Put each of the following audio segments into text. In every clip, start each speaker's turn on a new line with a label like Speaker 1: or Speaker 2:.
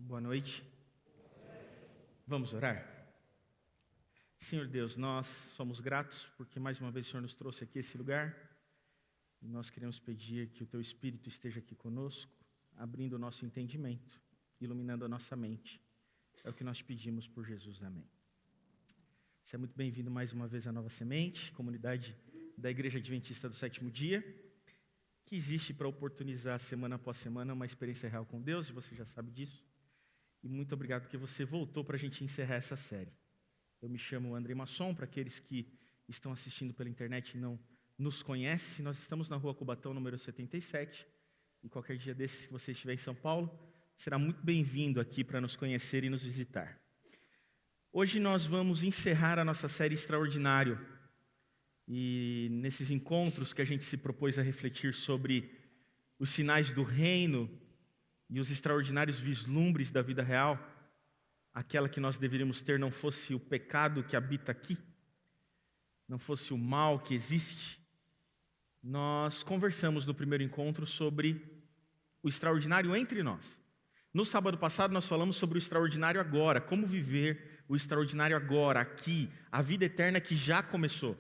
Speaker 1: Boa noite. Vamos orar? Senhor Deus, nós somos gratos porque mais uma vez o Senhor nos trouxe aqui a esse lugar. E nós queremos pedir que o Teu Espírito esteja aqui conosco, abrindo o nosso entendimento, iluminando a nossa mente. É o que nós pedimos por Jesus. Amém. Você é muito bem-vindo mais uma vez à Nova Semente, comunidade da Igreja Adventista do Sétimo Dia, que existe para oportunizar semana após semana uma experiência real com Deus, e você já sabe disso. E muito obrigado porque você voltou para a gente encerrar essa série. Eu me chamo André Masson, para aqueles que estão assistindo pela internet e não nos conhecem, nós estamos na Rua Cubatão, número 77, e qualquer dia desses que você estiver em São Paulo, será muito bem-vindo aqui para nos conhecer e nos visitar. Hoje nós vamos encerrar a nossa série Extraordinário, e nesses encontros que a gente se propôs a refletir sobre os sinais do reino e os extraordinários vislumbres da vida real, aquela que nós deveríamos ter não fosse o pecado que habita aqui, não fosse o mal que existe, nós conversamos no primeiro encontro sobre o extraordinário entre nós. No sábado passado nós falamos sobre o extraordinário agora, como viver o extraordinário agora, aqui, a vida eterna que já começou.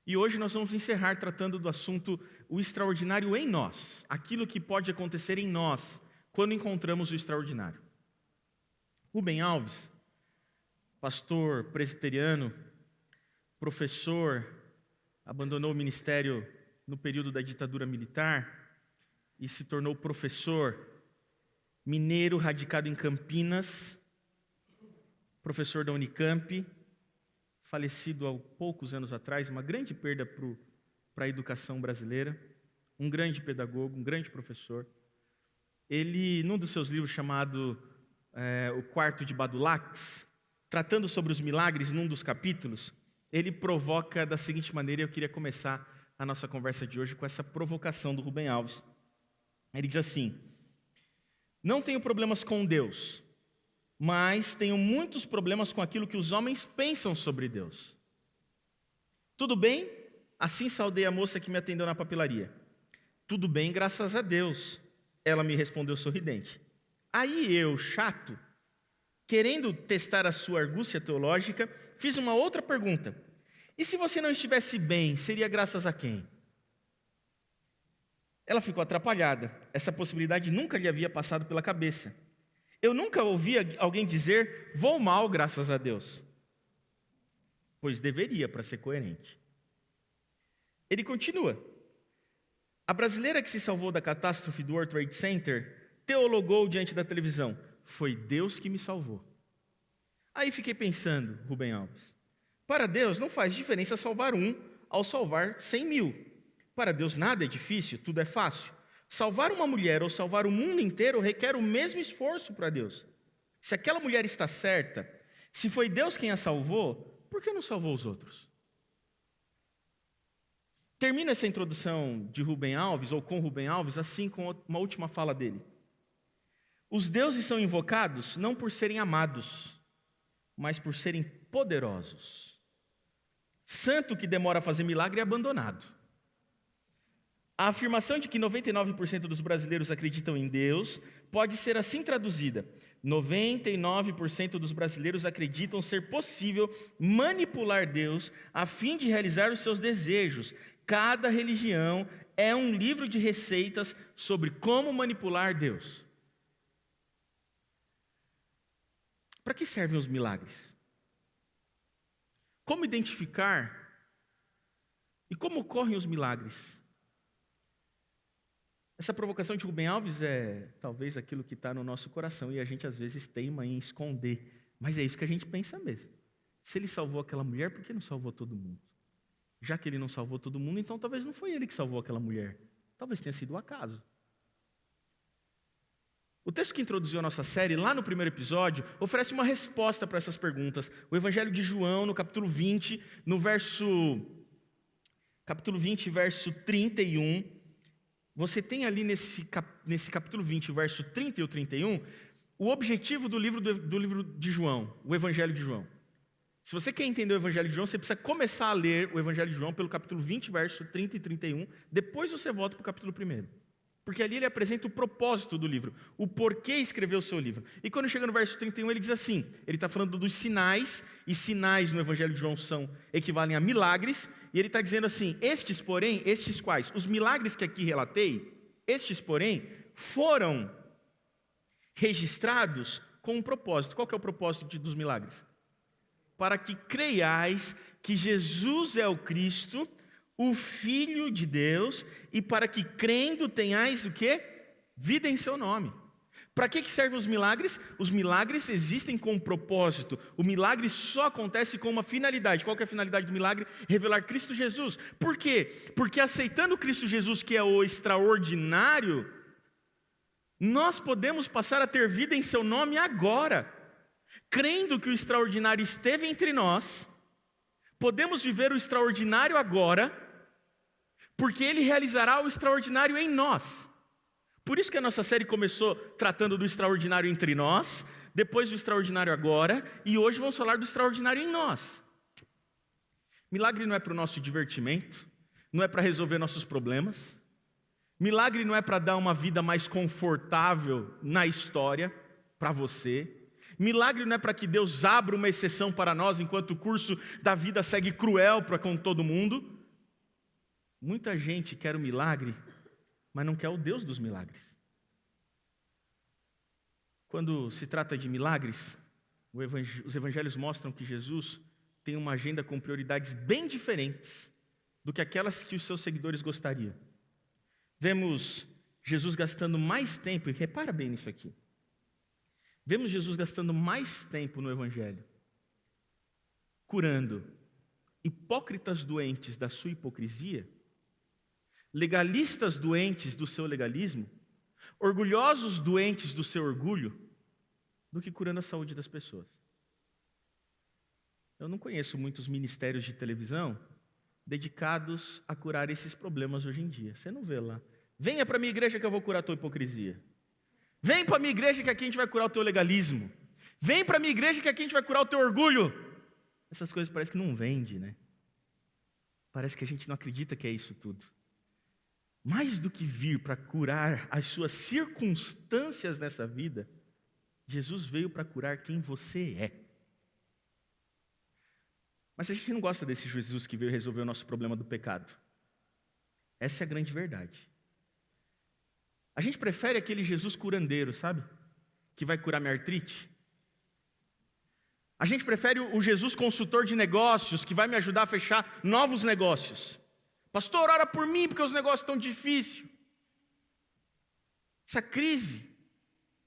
Speaker 1: E hoje nós vamos encerrar tratando do assunto o extraordinário em nós, aquilo que pode acontecer em nós quando encontramos o extraordinário. Rubem Alves, pastor presbiteriano, professor, abandonou o ministério no período da ditadura militar e se tornou professor, mineiro radicado em Campinas, professor da Unicamp, falecido há poucos anos atrás, uma grande perda para a educação brasileira, um grande pedagogo, um grande professor. Ele, num dos seus livros chamado O Quarto de Badulaques, tratando sobre os milagres, num dos capítulos, ele provoca da seguinte maneira, eu queria começar a nossa conversa de hoje com essa provocação do Rubem Alves. Ele diz assim: não tenho problemas com Deus, mas tenho muitos problemas com aquilo que os homens pensam sobre Deus. Tudo bem? Assim saudei a moça que me atendeu na papelaria. Tudo bem, graças a Deus. Ela me respondeu sorridente. Aí eu, chato, querendo testar a sua argúcia teológica, fiz uma outra pergunta. E se você não estivesse bem, seria graças a quem? Ela ficou atrapalhada. Essa possibilidade nunca lhe havia passado pela cabeça. Eu nunca ouvi alguém dizer, vou mal graças a Deus. Pois deveria, para ser coerente. Ele continua. A brasileira que se salvou da catástrofe do World Trade Center teologou diante da televisão. Foi Deus que me salvou. Aí fiquei pensando, Rubem Alves, para Deus não faz diferença salvar um ao salvar 100 mil. Para Deus nada é difícil, tudo é fácil. Salvar uma mulher ou salvar o mundo inteiro requer o mesmo esforço para Deus. Se aquela mulher está certa, se foi Deus quem a salvou, por que não salvou os outros? Termina essa introdução de Rubem Alves, ou com Rubem Alves, assim com uma última fala dele. Os deuses são invocados não por serem amados, mas por serem poderosos. Santo que demora a fazer milagre é abandonado. A afirmação de que 99% dos brasileiros acreditam em Deus pode ser assim traduzida. 99% dos brasileiros acreditam ser possível manipular Deus a fim de realizar os seus desejos. Cada religião é um livro de receitas sobre como manipular Deus. Para que servem os milagres? Como identificar e como ocorrem os milagres? Essa provocação de Rubem Alves é talvez aquilo que está no nosso coração e a gente às vezes teima em esconder, mas é isso que a gente pensa mesmo. Se ele salvou aquela mulher, por que não salvou todo mundo? Já que ele não salvou todo mundo, então talvez não foi ele que salvou aquela mulher. Talvez tenha sido o acaso. O texto que introduziu a nossa série, lá no primeiro episódio, oferece uma resposta para essas perguntas. O Evangelho de João, no capítulo 20, verso 31, você tem ali nesse capítulo 20, verso 30 e o 31, o objetivo do livro de João, o Evangelho de João. Se você quer entender o Evangelho de João, você precisa começar a ler o Evangelho de João pelo capítulo 20, verso 30 e 31, depois você volta para o capítulo 1. Porque ali ele apresenta o propósito do livro, o porquê escreveu o seu livro. E quando chega no verso 31, ele diz assim, ele está falando dos sinais, e sinais no Evangelho de João equivalem a milagres, e ele está dizendo assim, estes porém, estes quais? Os milagres que aqui relatei, estes porém, foram registrados com um propósito. Qual que é o propósito dos milagres? Para que creiais que Jesus é o Cristo, o Filho de Deus, e para que crendo tenhais o quê? Vida em seu nome. Para que servem os milagres? Os milagres existem com um propósito. O milagre só acontece com uma finalidade. Qual que é a finalidade do milagre? Revelar Cristo Jesus. Por quê? Porque aceitando Cristo Jesus, que é o extraordinário, nós podemos passar a ter vida em seu nome agora. Crendo que o extraordinário esteve entre nós, podemos viver o extraordinário agora, porque ele realizará o extraordinário em nós. Por isso que a nossa série começou tratando do extraordinário entre nós, depois do extraordinário agora, e hoje vamos falar do extraordinário em nós. Milagre não é para o nosso divertimento, não é para resolver nossos problemas, milagre não é para dar uma vida mais confortável na história para você, milagre não é para que Deus abra uma exceção para nós enquanto o curso da vida segue cruel para com todo mundo. Muita gente quer o milagre, mas não quer o Deus dos milagres. Quando se trata de milagres, os evangelhos mostram que Jesus tem uma agenda com prioridades bem diferentes do que aquelas que os seus seguidores gostariam. Vemos Jesus gastando mais tempo, e repara bem nisso aqui. Vemos Jesus gastando mais tempo no evangelho, curando hipócritas doentes da sua hipocrisia, legalistas doentes do seu legalismo, orgulhosos doentes do seu orgulho, do que curando a saúde das pessoas. Eu não conheço muitos ministérios de televisão dedicados a curar esses problemas hoje em dia. Você não vê lá. Venha para a minha igreja que eu vou curar a tua hipocrisia. Vem para a minha igreja que aqui a gente vai curar o teu legalismo. Vem para a minha igreja que aqui a gente vai curar o teu orgulho. Essas coisas parece que não vende, né? Parece que a gente não acredita que é isso tudo. Mais do que vir para curar as suas circunstâncias nessa vida, Jesus veio para curar quem você é. Mas a gente não gosta desse Jesus que veio resolver o nosso problema do pecado. Essa é a grande verdade. A gente prefere aquele Jesus curandeiro, sabe? Que vai curar minha artrite. A gente prefere o Jesus consultor de negócios, que vai me ajudar a fechar novos negócios. Pastor, ora por mim, porque os negócios estão difíceis. Essa crise.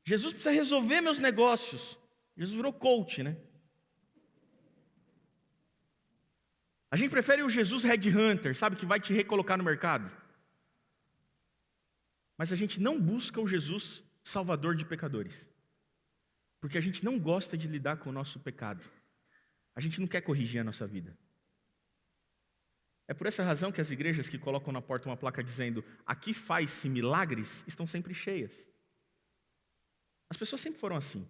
Speaker 1: Jesus precisa resolver meus negócios. Jesus virou coach, né? A gente prefere o Jesus headhunter, sabe, que vai te recolocar no mercado. Mas a gente não busca o Jesus salvador de pecadores. Porque a gente não gosta de lidar com o nosso pecado. A gente não quer corrigir a nossa vida. É por essa razão que as igrejas que colocam na porta uma placa dizendo aqui faz-se milagres, estão sempre cheias. As pessoas sempre foram assim.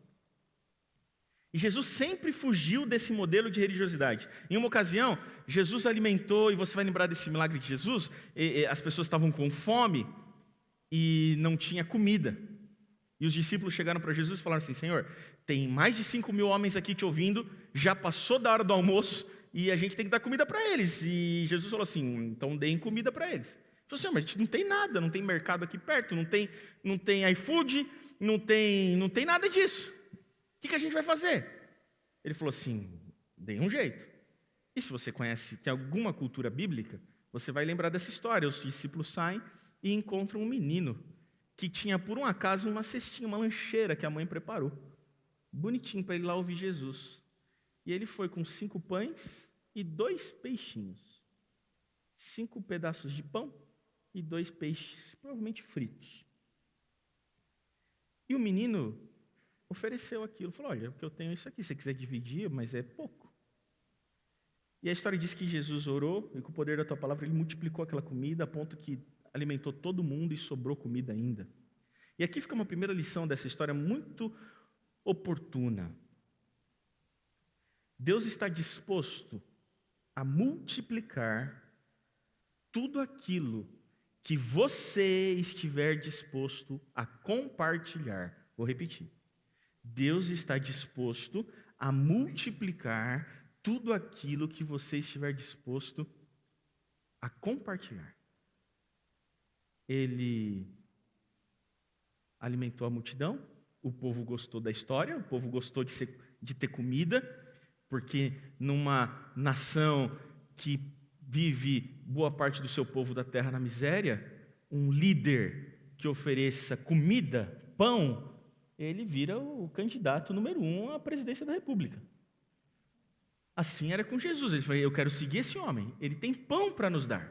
Speaker 1: E Jesus sempre fugiu desse modelo de religiosidade. Em uma ocasião, Jesus alimentou, e você vai lembrar desse milagre de Jesus, as pessoas estavam com fome e não tinha comida. E os discípulos chegaram para Jesus e falaram assim: Senhor, tem mais de 5.000 homens aqui te ouvindo, já passou da hora do almoço e a gente tem que dar comida para eles. E Jesus falou assim: então deem comida para eles. Ele falou assim: mas a gente não tem nada, não tem mercado aqui perto, não tem iFood, não tem nada disso. O que a gente vai fazer? Ele falou assim: deem um jeito. E se você tem alguma cultura bíblica, você vai lembrar dessa história. Os discípulos saem e encontram um menino que tinha por um acaso uma cestinha, uma lancheira que a mãe preparou. Bonitinho para ele lá ouvir Jesus. E ele foi com 5 pães e 2 peixinhos. 5 pedaços de pão e 2 peixes, provavelmente fritos. E o menino ofereceu aquilo, falou: olha, porque eu tenho isso aqui, se você quiser dividir, mas é pouco. E a história diz que Jesus orou, e com o poder da tua palavra ele multiplicou aquela comida, a ponto que alimentou todo mundo e sobrou comida ainda. E aqui fica uma primeira lição dessa história muito oportuna. Deus está disposto a multiplicar tudo aquilo que você estiver disposto a compartilhar. Vou repetir. Deus está disposto a multiplicar tudo aquilo que você estiver disposto a compartilhar. Ele alimentou a multidão, o povo gostou da história, o povo gostou de ter comida, porque numa nação que vive boa parte do seu povo da terra na miséria, um líder que ofereça comida, pão, ele vira o candidato número 1 à presidência da República. Assim era com Jesus. Ele falou: eu quero seguir esse homem, ele tem pão para nos dar.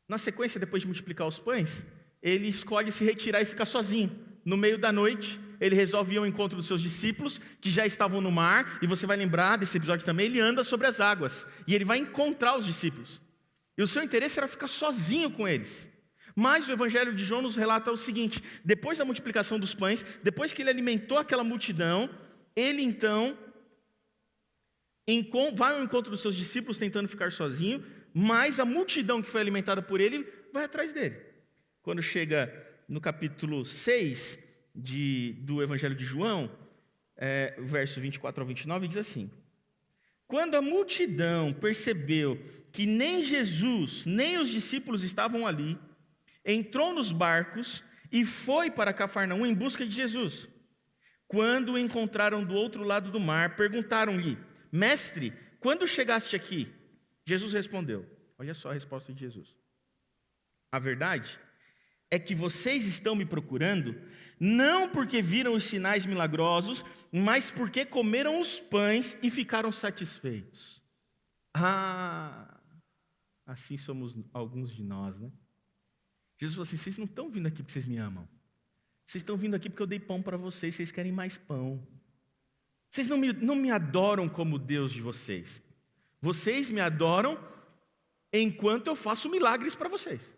Speaker 1: Na sequência, depois de multiplicar os pães, ele escolhe se retirar e ficar sozinho. No meio da noite, ele resolve ir ao encontro dos seus discípulos, que já estavam no mar, e você vai lembrar desse episódio também, ele anda sobre as águas, e ele vai encontrar os discípulos. E o seu interesse era ficar sozinho com eles. Mas o Evangelho de João nos relata o seguinte: depois da multiplicação dos pães, depois que ele alimentou aquela multidão, ele então vai ao encontro dos seus discípulos tentando ficar sozinho, mas a multidão que foi alimentada por ele vai atrás dele. Quando chega no capítulo 6 do Evangelho de João, o verso 24 ao 29, diz assim: quando a multidão percebeu que nem Jesus, nem os discípulos estavam ali, entrou nos barcos e foi para Cafarnaum em busca de Jesus. Quando o encontraram do outro lado do mar, perguntaram-lhe: mestre, quando chegaste aqui? Jesus respondeu. Olha só a resposta de Jesus: a verdade é que vocês estão me procurando, não porque viram os sinais milagrosos, mas porque comeram os pães e ficaram satisfeitos. Assim somos alguns de nós, né? Jesus falou assim: vocês não estão vindo aqui porque vocês me amam. Vocês estão vindo aqui porque eu dei pão para vocês, vocês querem mais pão. Vocês não me adoram como Deus de vocês. Vocês me adoram enquanto eu faço milagres para vocês.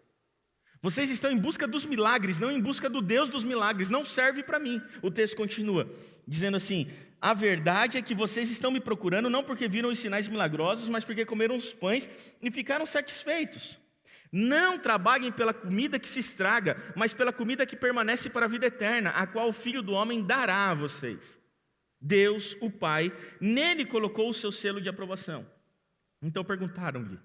Speaker 1: Vocês estão em busca dos milagres, não em busca do Deus dos milagres. Não serve para mim. O texto continua dizendo assim: a verdade é que vocês estão me procurando não porque viram os sinais milagrosos, mas porque comeram os pães e ficaram satisfeitos. Não trabalhem pela comida que se estraga, mas pela comida que permanece para a vida eterna, a qual o Filho do Homem dará a vocês. Deus, o Pai, nele colocou o seu selo de aprovação. Então perguntaram-lhe: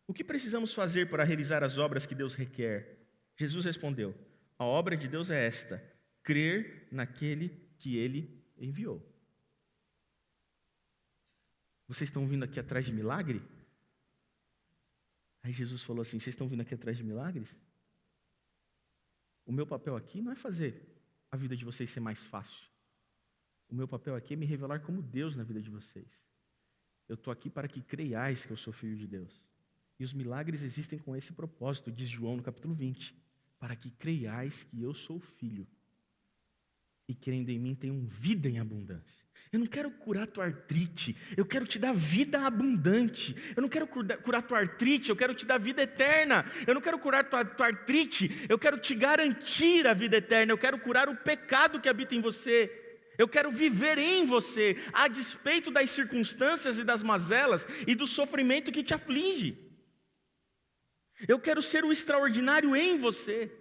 Speaker 1: o que precisamos fazer para realizar as obras que Deus requer? Jesus respondeu: a obra de Deus é esta, crer naquele que Ele enviou. Vocês estão vindo aqui atrás de milagre? Aí Jesus falou assim: vocês estão vindo aqui atrás de milagres? O meu papel aqui não é fazer a vida de vocês ser mais fácil. O meu papel aqui é me revelar como Deus na vida de vocês. Eu estou aqui para que creiais que eu sou filho de Deus. E os milagres existem com esse propósito, diz João no capítulo 20. Para que creiais que eu sou filho. E crendo em mim tenham vida em abundância. Eu não quero curar tua artrite, eu quero te dar vida abundante. Eu não quero curar tua artrite, eu quero te dar vida eterna. Eu não quero curar tua artrite, eu quero te garantir a vida eterna. Eu quero curar o pecado que habita em você. Eu quero viver em você, a despeito das circunstâncias e das mazelas e do sofrimento que te aflige. Eu quero ser o extraordinário em você.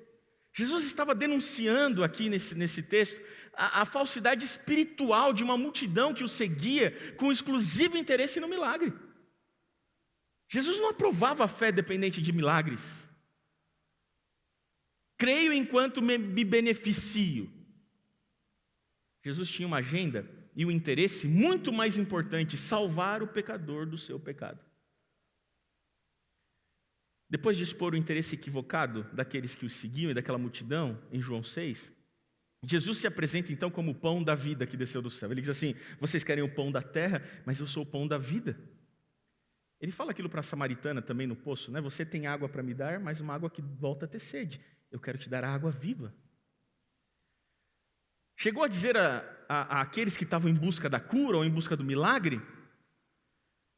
Speaker 1: Jesus estava denunciando aqui nesse texto a falsidade espiritual de uma multidão que o seguia com exclusivo interesse no milagre. Jesus não aprovava a fé dependente de milagres. Creio enquanto me beneficio. Jesus tinha uma agenda e um interesse muito mais importante: salvar o pecador do seu pecado. Depois de expor o interesse equivocado daqueles que o seguiam e daquela multidão, em João 6, Jesus se apresenta então como o pão da vida que desceu do céu. Ele diz assim: vocês querem o pão da terra, mas eu sou o pão da vida. Ele fala aquilo para a samaritana também no poço, né? Você tem água para me dar, mas uma água que volta a ter sede. Eu quero te dar a água viva. Chegou a dizer a aqueles que estavam em busca da cura ou em busca do milagre,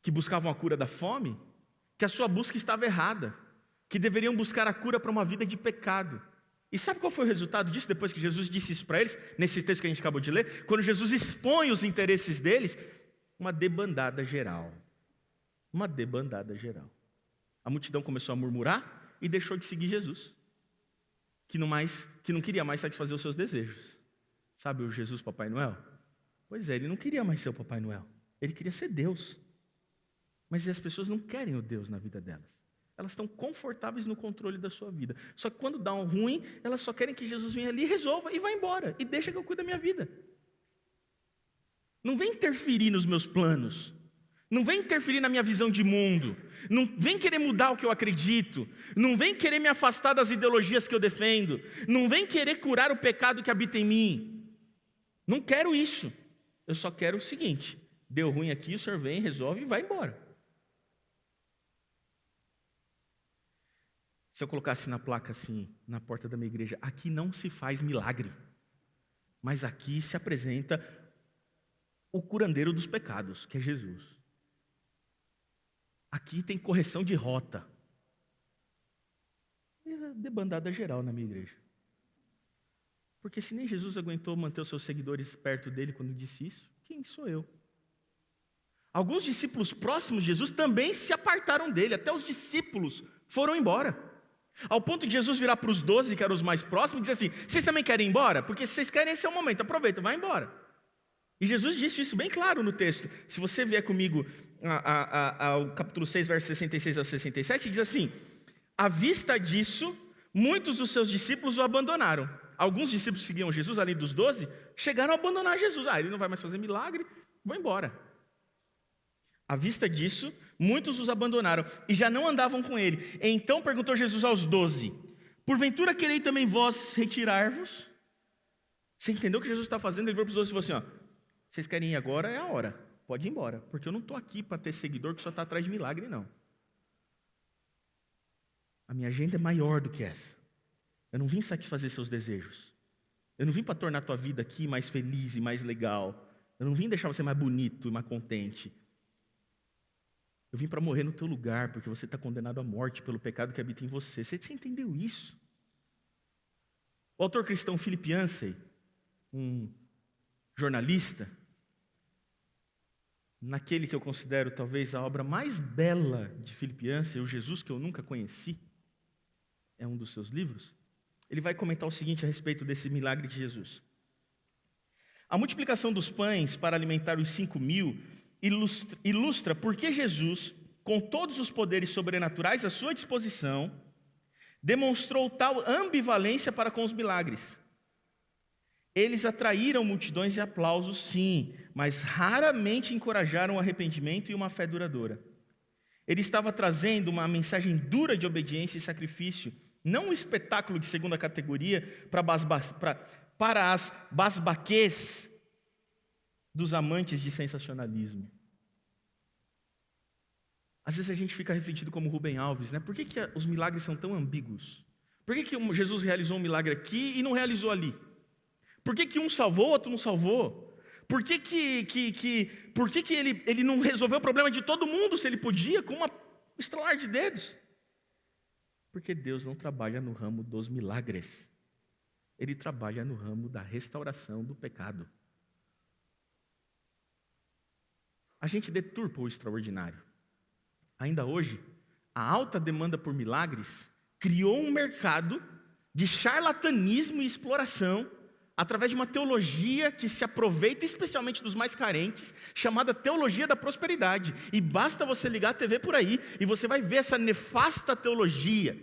Speaker 1: que buscavam a cura da fome, que a sua busca estava errada, que deveriam buscar a cura para uma vida de pecado. E sabe qual foi o resultado disso depois que Jesus disse isso para eles, nesse texto que a gente acabou de ler? Quando Jesus expõe os interesses deles, uma debandada geral. Uma debandada geral. A multidão começou a murmurar e deixou de seguir Jesus, que não queria mais satisfazer os seus desejos. Sabe o Jesus Papai Noel? Pois é, ele não queria mais ser o Papai Noel. Ele queria ser Deus. Mas as pessoas não querem o Deus na vida delas. Elas estão confortáveis no controle da sua vida. Só que quando dá um ruim, elas só querem que Jesus venha ali, resolva e vá embora. E deixa que eu cuide da minha vida. Não vem interferir nos meus planos. Não vem interferir na minha visão de mundo. Não vem querer mudar o que eu acredito. Não vem querer me afastar das ideologias que eu defendo. Não vem querer curar o pecado que habita em mim. Não quero isso. Eu só quero o seguinte: deu ruim aqui, o senhor vem, resolve e vai embora. Se eu colocasse na placa assim, na porta da minha igreja: aqui não se faz milagre, mas aqui se apresenta o curandeiro dos pecados, que é Jesus. Aqui tem correção de rota. É debandada geral na minha igreja. Porque se nem Jesus aguentou manter os seus seguidores perto dele quando disse isso, quem sou eu? Alguns discípulos próximos de Jesus também se apartaram dele, até os discípulos foram embora. Ao ponto de Jesus virar para os 12, que eram os mais próximos, e dizer assim: vocês também querem ir embora? Porque se vocês querem, esse é o momento, aproveita, vai embora. E Jesus disse isso bem claro no texto. Se você vier comigo ao capítulo 6, versos 66 a 67, diz assim: à vista disso, muitos dos seus discípulos o abandonaram. Alguns discípulos que seguiam Jesus, além dos 12, chegaram a abandonar Jesus. Ele não vai mais fazer milagre, vou embora. À vista disso, muitos os abandonaram e já não andavam com ele. Então perguntou Jesus aos 12: porventura querei também vós retirar-vos? Você entendeu o que Jesus está fazendo? Ele virou para os 12 e falou assim: vocês querem ir agora, é a hora, pode ir embora, porque eu não estou aqui para ter seguidor que só está atrás de milagre, não. A minha agenda é maior do que essa. Eu não vim satisfazer seus desejos. Eu não vim para tornar a tua vida aqui mais feliz e mais legal. Eu não vim deixar você mais bonito e mais contente. Eu vim para morrer no teu lugar, porque você está condenado à morte pelo pecado que habita em você. Você entendeu isso? O autor cristão Philip Yancey, um jornalista, naquele que eu considero talvez a obra mais bela de Philip Yancey, O Jesus que eu nunca conheci, é um dos seus livros, ele vai comentar o seguinte a respeito desse milagre de Jesus. A multiplicação dos pães para alimentar os 5.000 ilustra por que Jesus, com todos os poderes sobrenaturais à sua disposição, demonstrou tal ambivalência para com os milagres. Eles atraíram multidões de aplausos, sim, mas raramente encorajaram o arrependimento e uma fé duradoura. Ele estava trazendo uma mensagem dura de obediência e sacrifício, não um espetáculo de segunda categoria para as basbaquês dos amantes de sensacionalismo. Às vezes a gente fica refletindo como Rubem Alves, né? Por que os milagres são tão ambíguos? Por que Jesus realizou um milagre aqui e não realizou ali? Por que um salvou, outro não salvou? Por que ele não resolveu o problema de todo mundo se ele podia, com uma estalar de dedos? Porque Deus não trabalha no ramo dos milagres. Ele trabalha no ramo da restauração do pecado. A gente deturpa o extraordinário. Ainda hoje, a alta demanda por milagres criou um mercado de charlatanismo e exploração através de uma teologia que se aproveita especialmente dos mais carentes, chamada teologia da prosperidade. E basta você ligar a TV por aí e você vai ver essa nefasta teologia.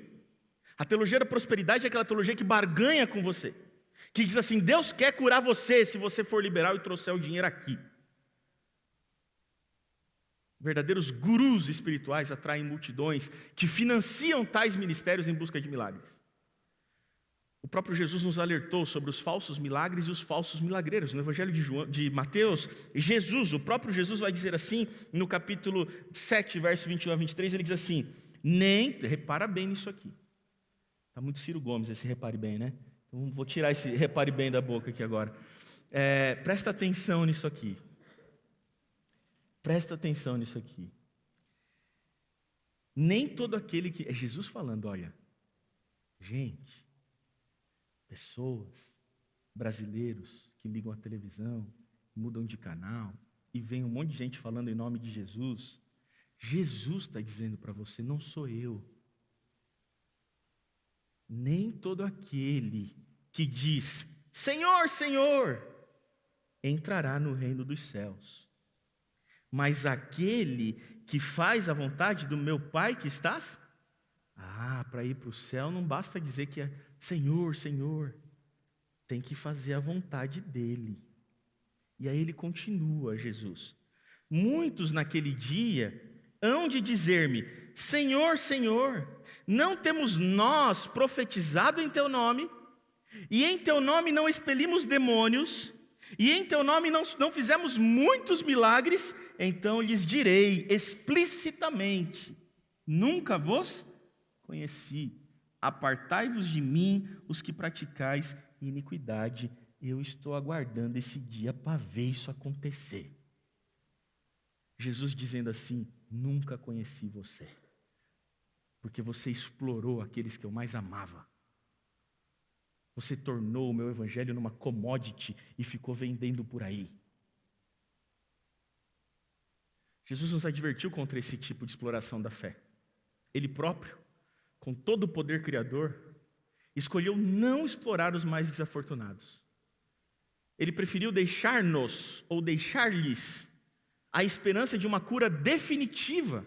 Speaker 1: A teologia da prosperidade é aquela teologia que barganha com você, que diz assim: Deus quer curar você se você for liberal e trouxer o dinheiro aqui. Verdadeiros gurus espirituais atraem multidões que financiam tais ministérios em busca de milagres. O próprio Jesus nos alertou sobre os falsos milagres e os falsos milagreiros. No Evangelho de Mateus, o próprio Jesus vai dizer assim, no capítulo 7, verso 21 a 23, ele diz assim: repara bem nisso aqui. Está muito Ciro Gomes esse repare bem, né? Então vou tirar esse repare bem da boca aqui agora. Presta atenção nisso aqui. Presta atenção nisso aqui. Nem todo aquele que... É Jesus falando, olha, gente, pessoas, brasileiros que ligam a televisão, mudam de canal, e vem um monte de gente falando em nome de Jesus, Jesus está dizendo para você, não sou eu. Nem todo aquele que diz, Senhor, Senhor, entrará no reino dos céus. Mas aquele que faz a vontade do meu Pai que estás? Para ir para o céu não basta dizer que é Senhor, Senhor. Tem que fazer a vontade dele. E aí ele continua, Jesus. Muitos naquele dia hão de dizer-me, Senhor, Senhor, não temos nós profetizado em teu nome? E em teu nome não expelimos demônios? E em teu nome não fizemos muitos milagres? Então lhes direi explicitamente, nunca vos conheci. Apartai-vos de mim, os que praticais iniquidade. Eu estou aguardando esse dia para ver isso acontecer. Jesus dizendo assim, nunca conheci você, porque você explorou aqueles que eu mais amava. Você tornou o meu evangelho numa commodity e ficou vendendo por aí. Jesus nos advertiu contra esse tipo de exploração da fé. Ele próprio, com todo o poder criador, escolheu não explorar os mais desafortunados. Ele preferiu deixar-nos, ou deixar-lhes, a esperança de uma cura definitiva,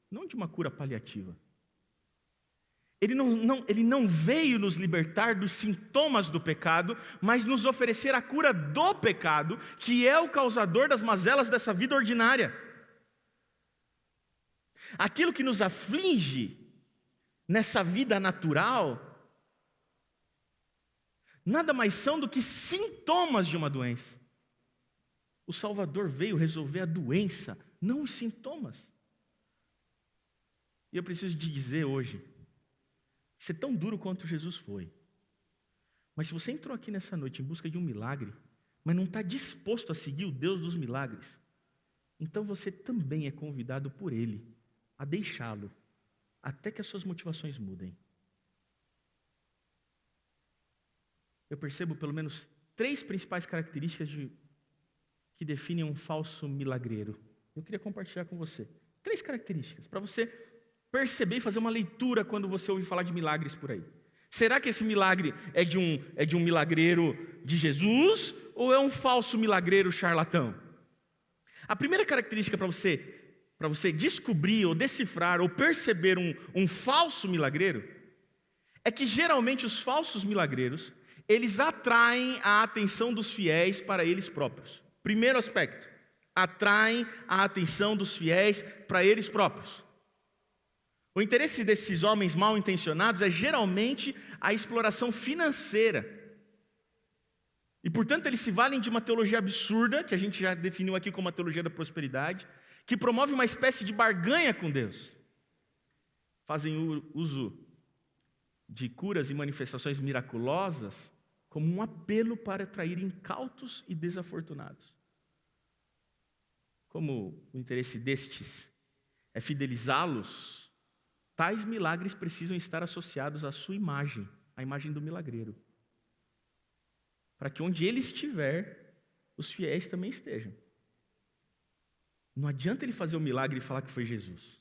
Speaker 1: não de uma cura paliativa. Ele não veio nos libertar dos sintomas do pecado, mas nos oferecer a cura do pecado, que é o causador das mazelas dessa vida ordinária. Aquilo que nos aflige nessa vida natural, nada mais são do que sintomas de uma doença. O Salvador veio resolver a doença, não os sintomas. E eu preciso te dizer hoje, ser tão duro quanto Jesus foi. Mas se você entrou aqui nessa noite em busca de um milagre, mas não está disposto a seguir o Deus dos milagres, então você também é convidado por Ele a deixá-lo, até que as suas motivações mudem. Eu percebo pelo menos 3 principais características que definem um falso milagreiro. Eu queria compartilhar com você 3 características, para você perceber e fazer uma leitura quando você ouve falar de milagres por aí. Será que esse milagre é de um milagreiro de Jesus ou é um falso milagreiro charlatão? A primeira característica para você descobrir ou decifrar ou perceber um falso milagreiro é que geralmente os falsos milagreiros, eles atraem a atenção dos fiéis para eles próprios. Primeiro aspecto, atraem a atenção dos fiéis para eles próprios. O interesse desses homens mal intencionados é geralmente a exploração financeira. E portanto eles se valem de uma teologia absurda, que a gente já definiu aqui como a teologia da prosperidade, que promove uma espécie de barganha com Deus. Fazem uso de curas e manifestações miraculosas como um apelo para atrair incautos e desafortunados. Como o interesse destes é fidelizá-los, tais milagres precisam estar associados à sua imagem, à imagem do milagreiro. Para que onde ele estiver, os fiéis também estejam. Não adianta ele fazer o milagre e falar que foi Jesus.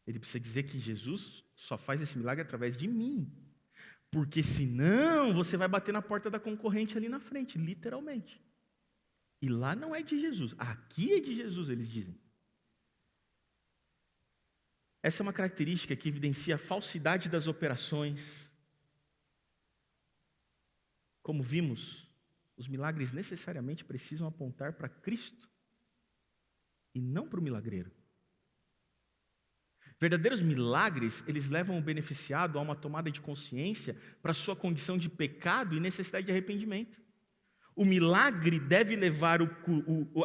Speaker 1: Ele precisa dizer que Jesus só faz esse milagre através de mim. Porque senão você vai bater na porta da concorrente ali na frente, literalmente. E lá não é de Jesus, aqui é de Jesus, eles dizem. Essa é uma característica que evidencia a falsidade das operações. Como vimos, os milagres necessariamente precisam apontar para Cristo e não para o milagreiro. Verdadeiros milagres, eles levam o beneficiado a uma tomada de consciência para a sua condição de pecado e necessidade de arrependimento. O milagre deve levar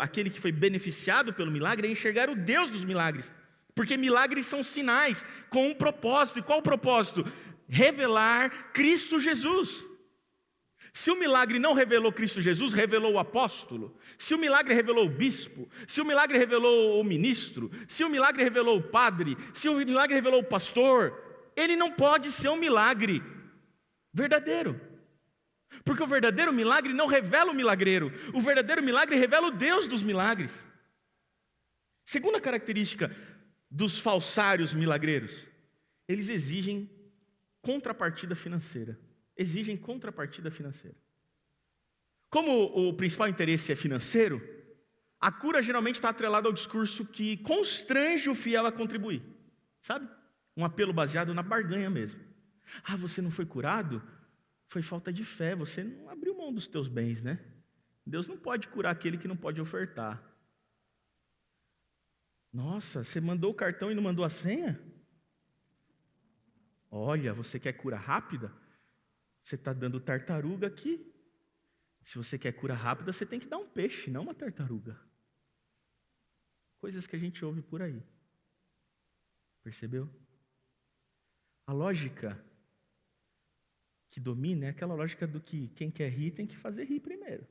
Speaker 1: aquele que foi beneficiado pelo milagre a enxergar o Deus dos milagres. Porque milagres são sinais com um propósito. E qual o propósito? Revelar Cristo Jesus. Se o milagre não revelou Cristo Jesus, revelou o apóstolo. Se o milagre revelou o bispo, se o milagre revelou o ministro, se o milagre revelou o padre, se o milagre revelou o pastor, ele não pode ser um milagre verdadeiro. Porque o verdadeiro milagre não revela o milagreiro. O verdadeiro milagre revela o Deus dos milagres. Segunda característica dos falsários milagreiros? Eles exigem contrapartida financeira. Exigem contrapartida financeira. Como o principal interesse é financeiro, a cura geralmente está atrelada ao discurso que constrange o fiel a contribuir. Sabe? Um apelo baseado na barganha mesmo. Ah, você não foi curado? Foi falta de fé, você não abriu mão dos teus bens, né? Deus não pode curar aquele que não pode ofertar. Nossa, você mandou o cartão e não mandou a senha? Olha, você quer cura rápida? Você está dando tartaruga aqui. Se você quer cura rápida, você tem que dar um peixe, não uma tartaruga. Coisas que a gente ouve por aí. Percebeu? A lógica que domina é aquela lógica do que quem quer rir tem que fazer rir primeiro.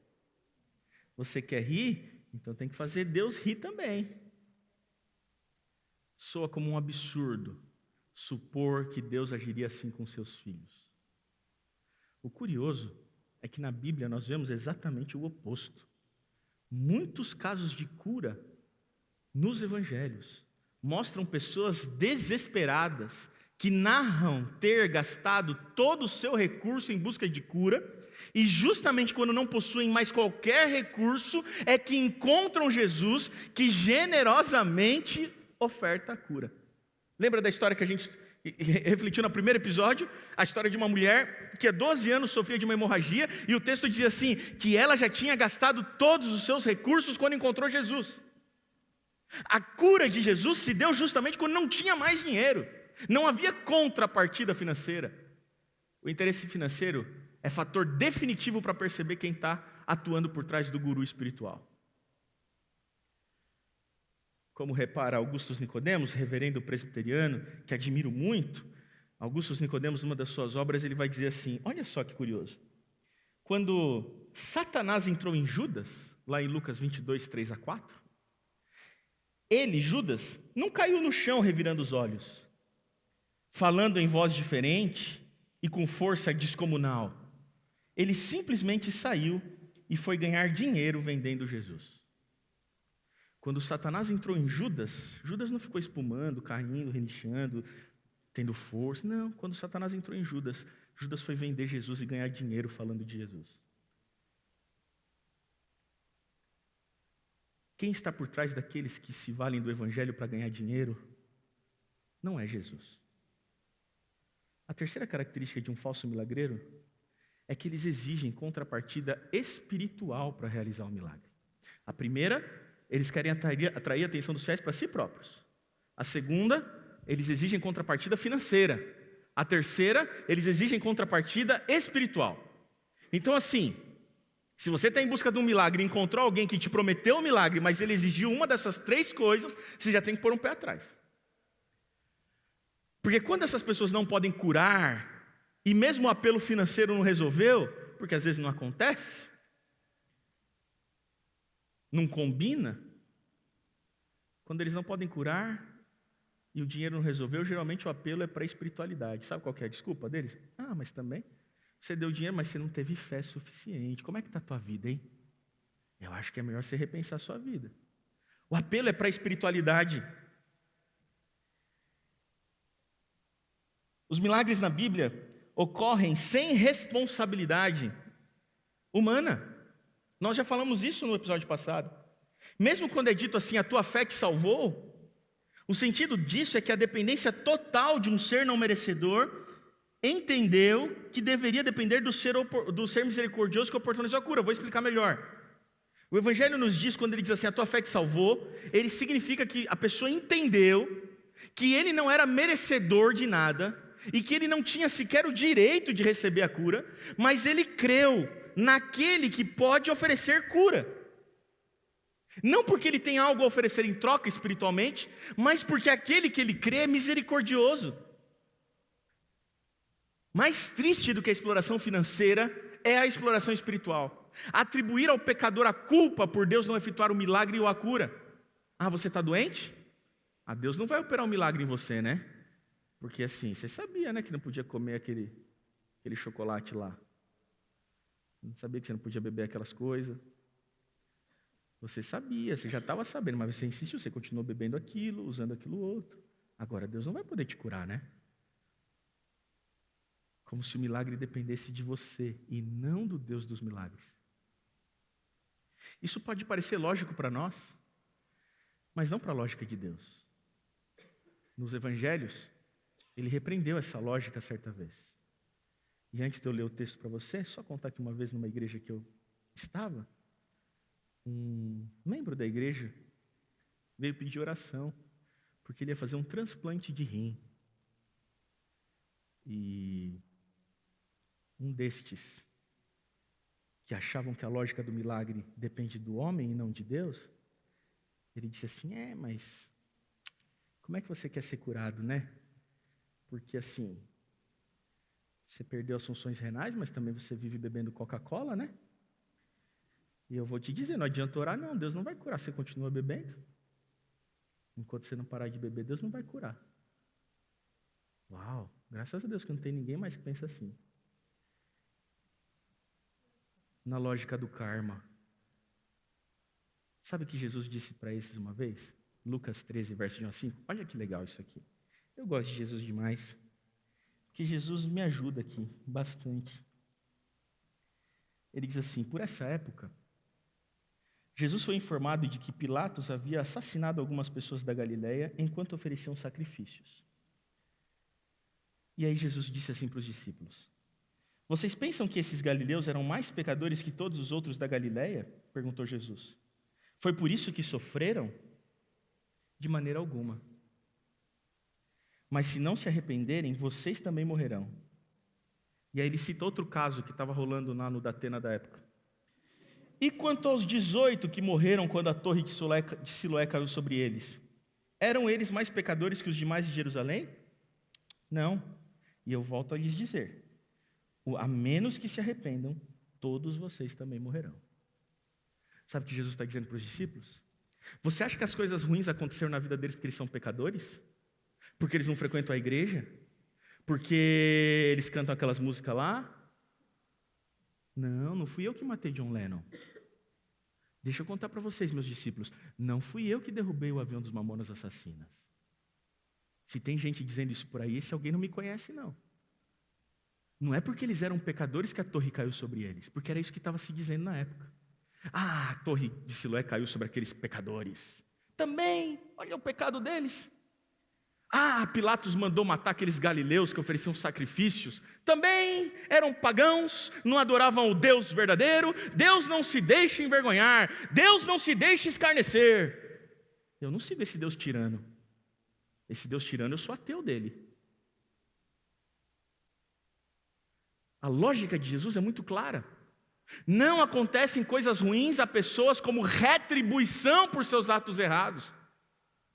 Speaker 1: Você quer rir, então tem que fazer Deus rir também. Soa como um absurdo supor que Deus agiria assim com seus filhos. O curioso é que na Bíblia nós vemos exatamente o oposto. Muitos casos de cura nos evangelhos mostram pessoas desesperadas que narram ter gastado todo o seu recurso em busca de cura, e justamente quando não possuem mais qualquer recurso, é que encontram Jesus, que generosamente oferta a cura. Lembra da história que a gente refletiu no primeiro episódio? A história de uma mulher que há 12 anos sofria de uma hemorragia, e o texto dizia assim, que ela já tinha gastado todos os seus recursos quando encontrou Jesus. A cura de Jesus se deu justamente quando não tinha mais dinheiro. Não havia contrapartida financeira. O interesse financeiro é fator definitivo para perceber quem está atuando por trás do guru espiritual. Como repara Augustus Nicodemos, reverendo presbiteriano, que admiro muito, Augustus Nicodemos, numa das suas obras, ele vai dizer assim, olha só que curioso. Quando Satanás entrou em Judas, lá em Lucas 22, 3-4, ele, Judas, não caiu no chão revirando os olhos, falando em voz diferente e com força descomunal. Ele simplesmente saiu e foi ganhar dinheiro vendendo Jesus. Quando Satanás entrou em Judas, Judas não ficou espumando, caindo, relinchando, tendo força. Não, quando Satanás entrou em Judas, Judas foi vender Jesus e ganhar dinheiro falando de Jesus. Quem está por trás daqueles que se valem do evangelho para ganhar dinheiro não é Jesus. A terceira característica de um falso milagreiro é que eles exigem contrapartida espiritual para realizar o milagre. A primeira, eles querem atrair a atenção dos fiéis para si próprios. A segunda, eles exigem contrapartida financeira. A terceira, eles exigem contrapartida espiritual. Então assim, se você está em busca de um milagre e encontrou alguém que te prometeu um milagre, mas ele exigiu uma dessas três coisas, você já tem que pôr um pé atrás. Porque quando essas pessoas não podem curar, e mesmo o apelo financeiro não resolveu, porque às vezes não acontece, não combina, quando eles não podem curar e o dinheiro não resolveu, geralmente o apelo é para a espiritualidade. Sabe qual que é a desculpa deles? Ah, mas também, você deu dinheiro, mas você não teve fé suficiente. Como é que está a tua vida, hein? Eu acho que é melhor você repensar a sua vida. O apelo é para a espiritualidade. Os milagres na Bíblia ocorrem sem responsabilidade humana. Nós já falamos isso no episódio passado. Mesmo quando é dito assim, a tua fé te salvou, o sentido disso é que a dependência total de um ser não merecedor entendeu que deveria depender do ser misericordioso que oportunizou a cura. Vou explicar melhor. O Evangelho nos diz, quando ele diz assim, a tua fé te salvou, ele significa que a pessoa entendeu que ele não era merecedor de nada e que ele não tinha sequer o direito de receber a cura, mas ele creu naquele que pode oferecer cura. Não porque ele tem algo a oferecer em troca espiritualmente, mas porque aquele que ele crê é misericordioso. Mais triste do que a exploração financeira é a exploração espiritual. Atribuir ao pecador a culpa por Deus não efetuar o milagre ou a cura. Ah, você está doente? Ah, Deus não vai operar um milagre em você, né? Porque assim, você sabia, né, que não podia comer aquele chocolate lá. Não sabia que você não podia beber aquelas coisas. Você sabia, você já estava sabendo, mas você insistiu, você continuou bebendo aquilo, usando aquilo outro. Agora Deus não vai poder te curar, né? Como se o milagre dependesse de você e não do Deus dos milagres. Isso pode parecer lógico para nós, mas não para a lógica de Deus. Nos evangelhos, ele repreendeu essa lógica certa vez. E antes de eu ler o texto para você, só contar que uma vez numa igreja que eu estava, um membro da igreja veio pedir oração, porque ele ia fazer um transplante de rim. E um destes, que achavam que a lógica do milagre depende do homem e não de Deus, ele disse assim, mas como é que você quer ser curado, né? Porque assim, você perdeu as funções renais, mas também você vive bebendo Coca-Cola, né? E eu vou te dizer, não adianta orar, não, Deus não vai curar, você continua bebendo. Enquanto você não parar de beber, Deus não vai curar. Uau, graças a Deus que não tem ninguém mais que pensa assim. Na lógica do karma. Sabe o que Jesus disse para esses uma vez? Lucas 13, verso de 1 a 5. Olha que legal isso aqui. Eu gosto de Jesus demais. Porque Jesus me ajuda aqui bastante. Ele diz assim, por essa época, Jesus foi informado de que Pilatos havia assassinado algumas pessoas da Galileia enquanto ofereciam sacrifícios. E aí Jesus disse assim para os discípulos, vocês pensam que esses galileus eram mais pecadores que todos os outros da Galileia? Perguntou Jesus. Foi por isso que sofreram? De maneira alguma. Mas se não se arrependerem, vocês também morrerão. E aí ele cita outro caso que estava rolando lá no Datena da época. E quanto aos 18 que morreram quando a torre de Siloé caiu sobre eles? Eram eles mais pecadores que os demais de Jerusalém? Não. E eu volto a lhes dizer, a menos que se arrependam, todos vocês também morrerão. Sabe o que Jesus está dizendo para os discípulos? Você acha que as coisas ruins aconteceram na vida deles porque eles são pecadores? Porque eles não frequentam a igreja? Porque eles cantam aquelas músicas lá? Não fui eu que matei John Lennon. Deixa eu contar para vocês, meus discípulos, não fui eu que derrubei o avião dos Mamonas Assassinas. Se tem gente dizendo isso por aí, esse alguém não me conhece, não. Não é porque eles eram pecadores que a torre caiu sobre eles, porque era isso que estava se dizendo na época. A torre de Siloé caiu sobre aqueles pecadores. Também, olha o pecado deles. Pilatos mandou matar aqueles galileus que ofereciam sacrifícios. Também eram pagãos, não adoravam o Deus verdadeiro. Deus não se deixa envergonhar. Deus não se deixa escarnecer. Eu não sigo esse Deus tirano. Esse Deus tirano, eu sou ateu dele. A lógica de Jesus é muito clara. Não acontecem coisas ruins a pessoas como retribuição por seus atos errados.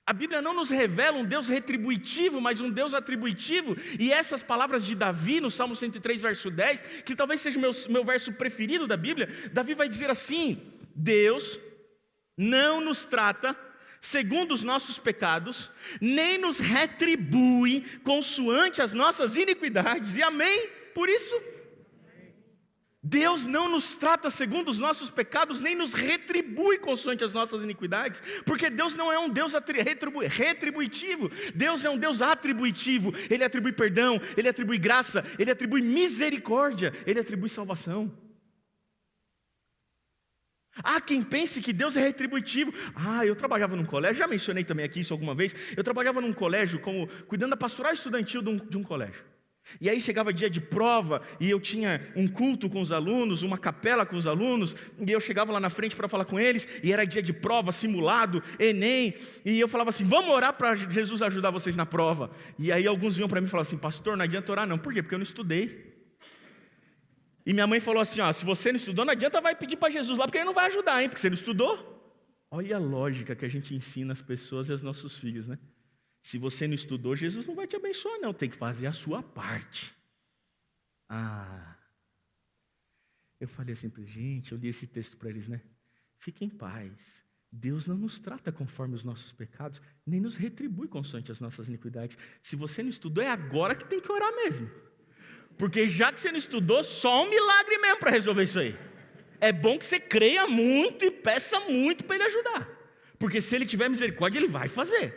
Speaker 1: A Bíblia não nos revela um Deus retributivo, mas um Deus atributivo. E essas palavras de Davi, no Salmo 103, verso 10, que talvez seja o meu verso preferido da Bíblia, Davi vai dizer assim, Deus não nos trata segundo os nossos pecados, nem nos retribui consoante as nossas iniquidades. E amém por isso? Deus não nos trata segundo os nossos pecados, nem nos retribui consoante as nossas iniquidades, porque Deus não é um Deus retributivo, Deus é um Deus atributivo. Ele atribui perdão, Ele atribui graça, Ele atribui misericórdia, Ele atribui salvação. Há quem pense que Deus é retributivo. Eu trabalhava num colégio, já mencionei também aqui isso alguma vez, eu trabalhava num colégio, cuidando da pastoral estudantil de um colégio. E aí chegava dia de prova, e eu tinha um culto com os alunos, uma capela com os alunos, e eu chegava lá na frente para falar com eles, e era dia de prova, simulado, Enem, e eu falava assim, vamos orar para Jesus ajudar vocês na prova. E aí alguns vinham para mim e falavam assim, pastor, não adianta orar não. Por quê? Porque eu não estudei. E minha mãe falou assim, se você não estudou, não adianta vai pedir para Jesus lá, porque ele não vai ajudar, porque você não estudou. Olha a lógica que a gente ensina as pessoas e aos nossos filhos, né? Se você não estudou, Jesus não vai te abençoar, não. Tem que fazer a sua parte. Eu falei assim para gente, eu li esse texto para eles, né? Fiquem em paz. Deus não nos trata conforme os nossos pecados, nem nos retribui consoante as nossas iniquidades. Se você não estudou, é agora que tem que orar mesmo. Porque já que você não estudou, só um milagre mesmo para resolver isso aí. É bom que você creia muito e peça muito para ele ajudar. Porque se ele tiver misericórdia, ele vai fazer.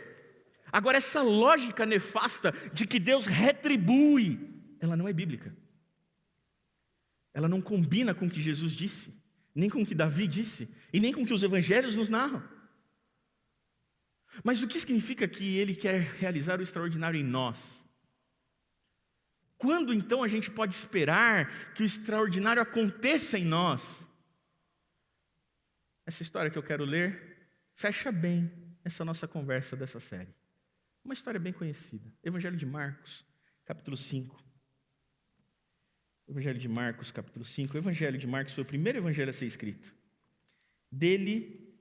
Speaker 1: Agora, essa lógica nefasta de que Deus retribui, ela não é bíblica. Ela não combina com o que Jesus disse, nem com o que Davi disse, e nem com o que os evangelhos nos narram. Mas o que significa que ele quer realizar o extraordinário em nós? Quando então a gente pode esperar que o extraordinário aconteça em nós? Essa história que eu quero ler fecha bem essa nossa conversa dessa série. Uma história bem conhecida. Evangelho de Marcos, capítulo 5. Evangelho de Marcos, capítulo 5. O Evangelho de Marcos foi o primeiro evangelho a ser escrito. Dele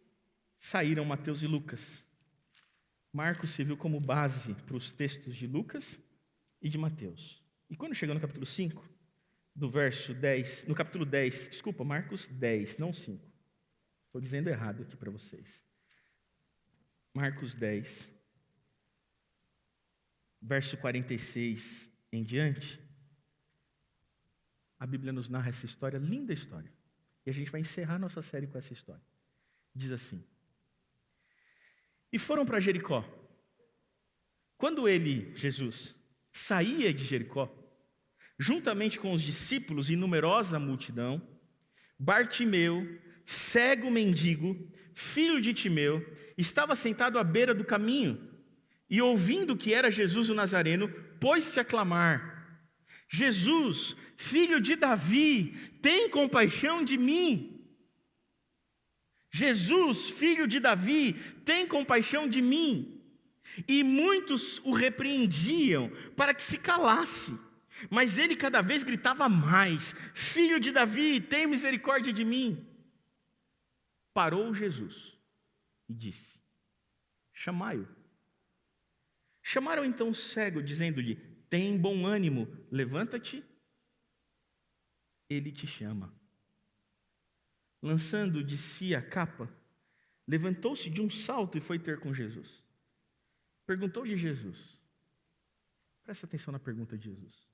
Speaker 1: saíram Mateus e Lucas. Marcos serviu como base para os textos de Lucas e de Mateus. E quando chegou no capítulo 5, do verso 10, no capítulo 10, desculpa, Marcos 10, não 5. Estou dizendo errado aqui para vocês. Marcos 10, verso 46 em diante, a Bíblia nos narra essa história, linda história. E a gente vai encerrar nossa série com essa história. Diz assim: e foram para Jericó. Quando ele, Jesus, saía de Jericó, juntamente com os discípulos e numerosa multidão, Bartimeu, cego mendigo, filho de Timeu, estava sentado à beira do caminho, e ouvindo que era Jesus o Nazareno, pôs-se a clamar: Jesus, filho de Davi, tem compaixão de mim. Jesus, filho de Davi, tem compaixão de mim. E muitos o repreendiam para que se calasse, mas ele cada vez gritava mais: Filho de Davi, tem misericórdia de mim. Parou Jesus e disse: chamai-o. Chamaram então o cego, dizendo-lhe: tem bom ânimo, levanta-te, ele te chama. Lançando de si a capa, levantou-se de um salto e foi ter com Jesus. Perguntou-lhe Jesus, presta atenção na pergunta de Jesus: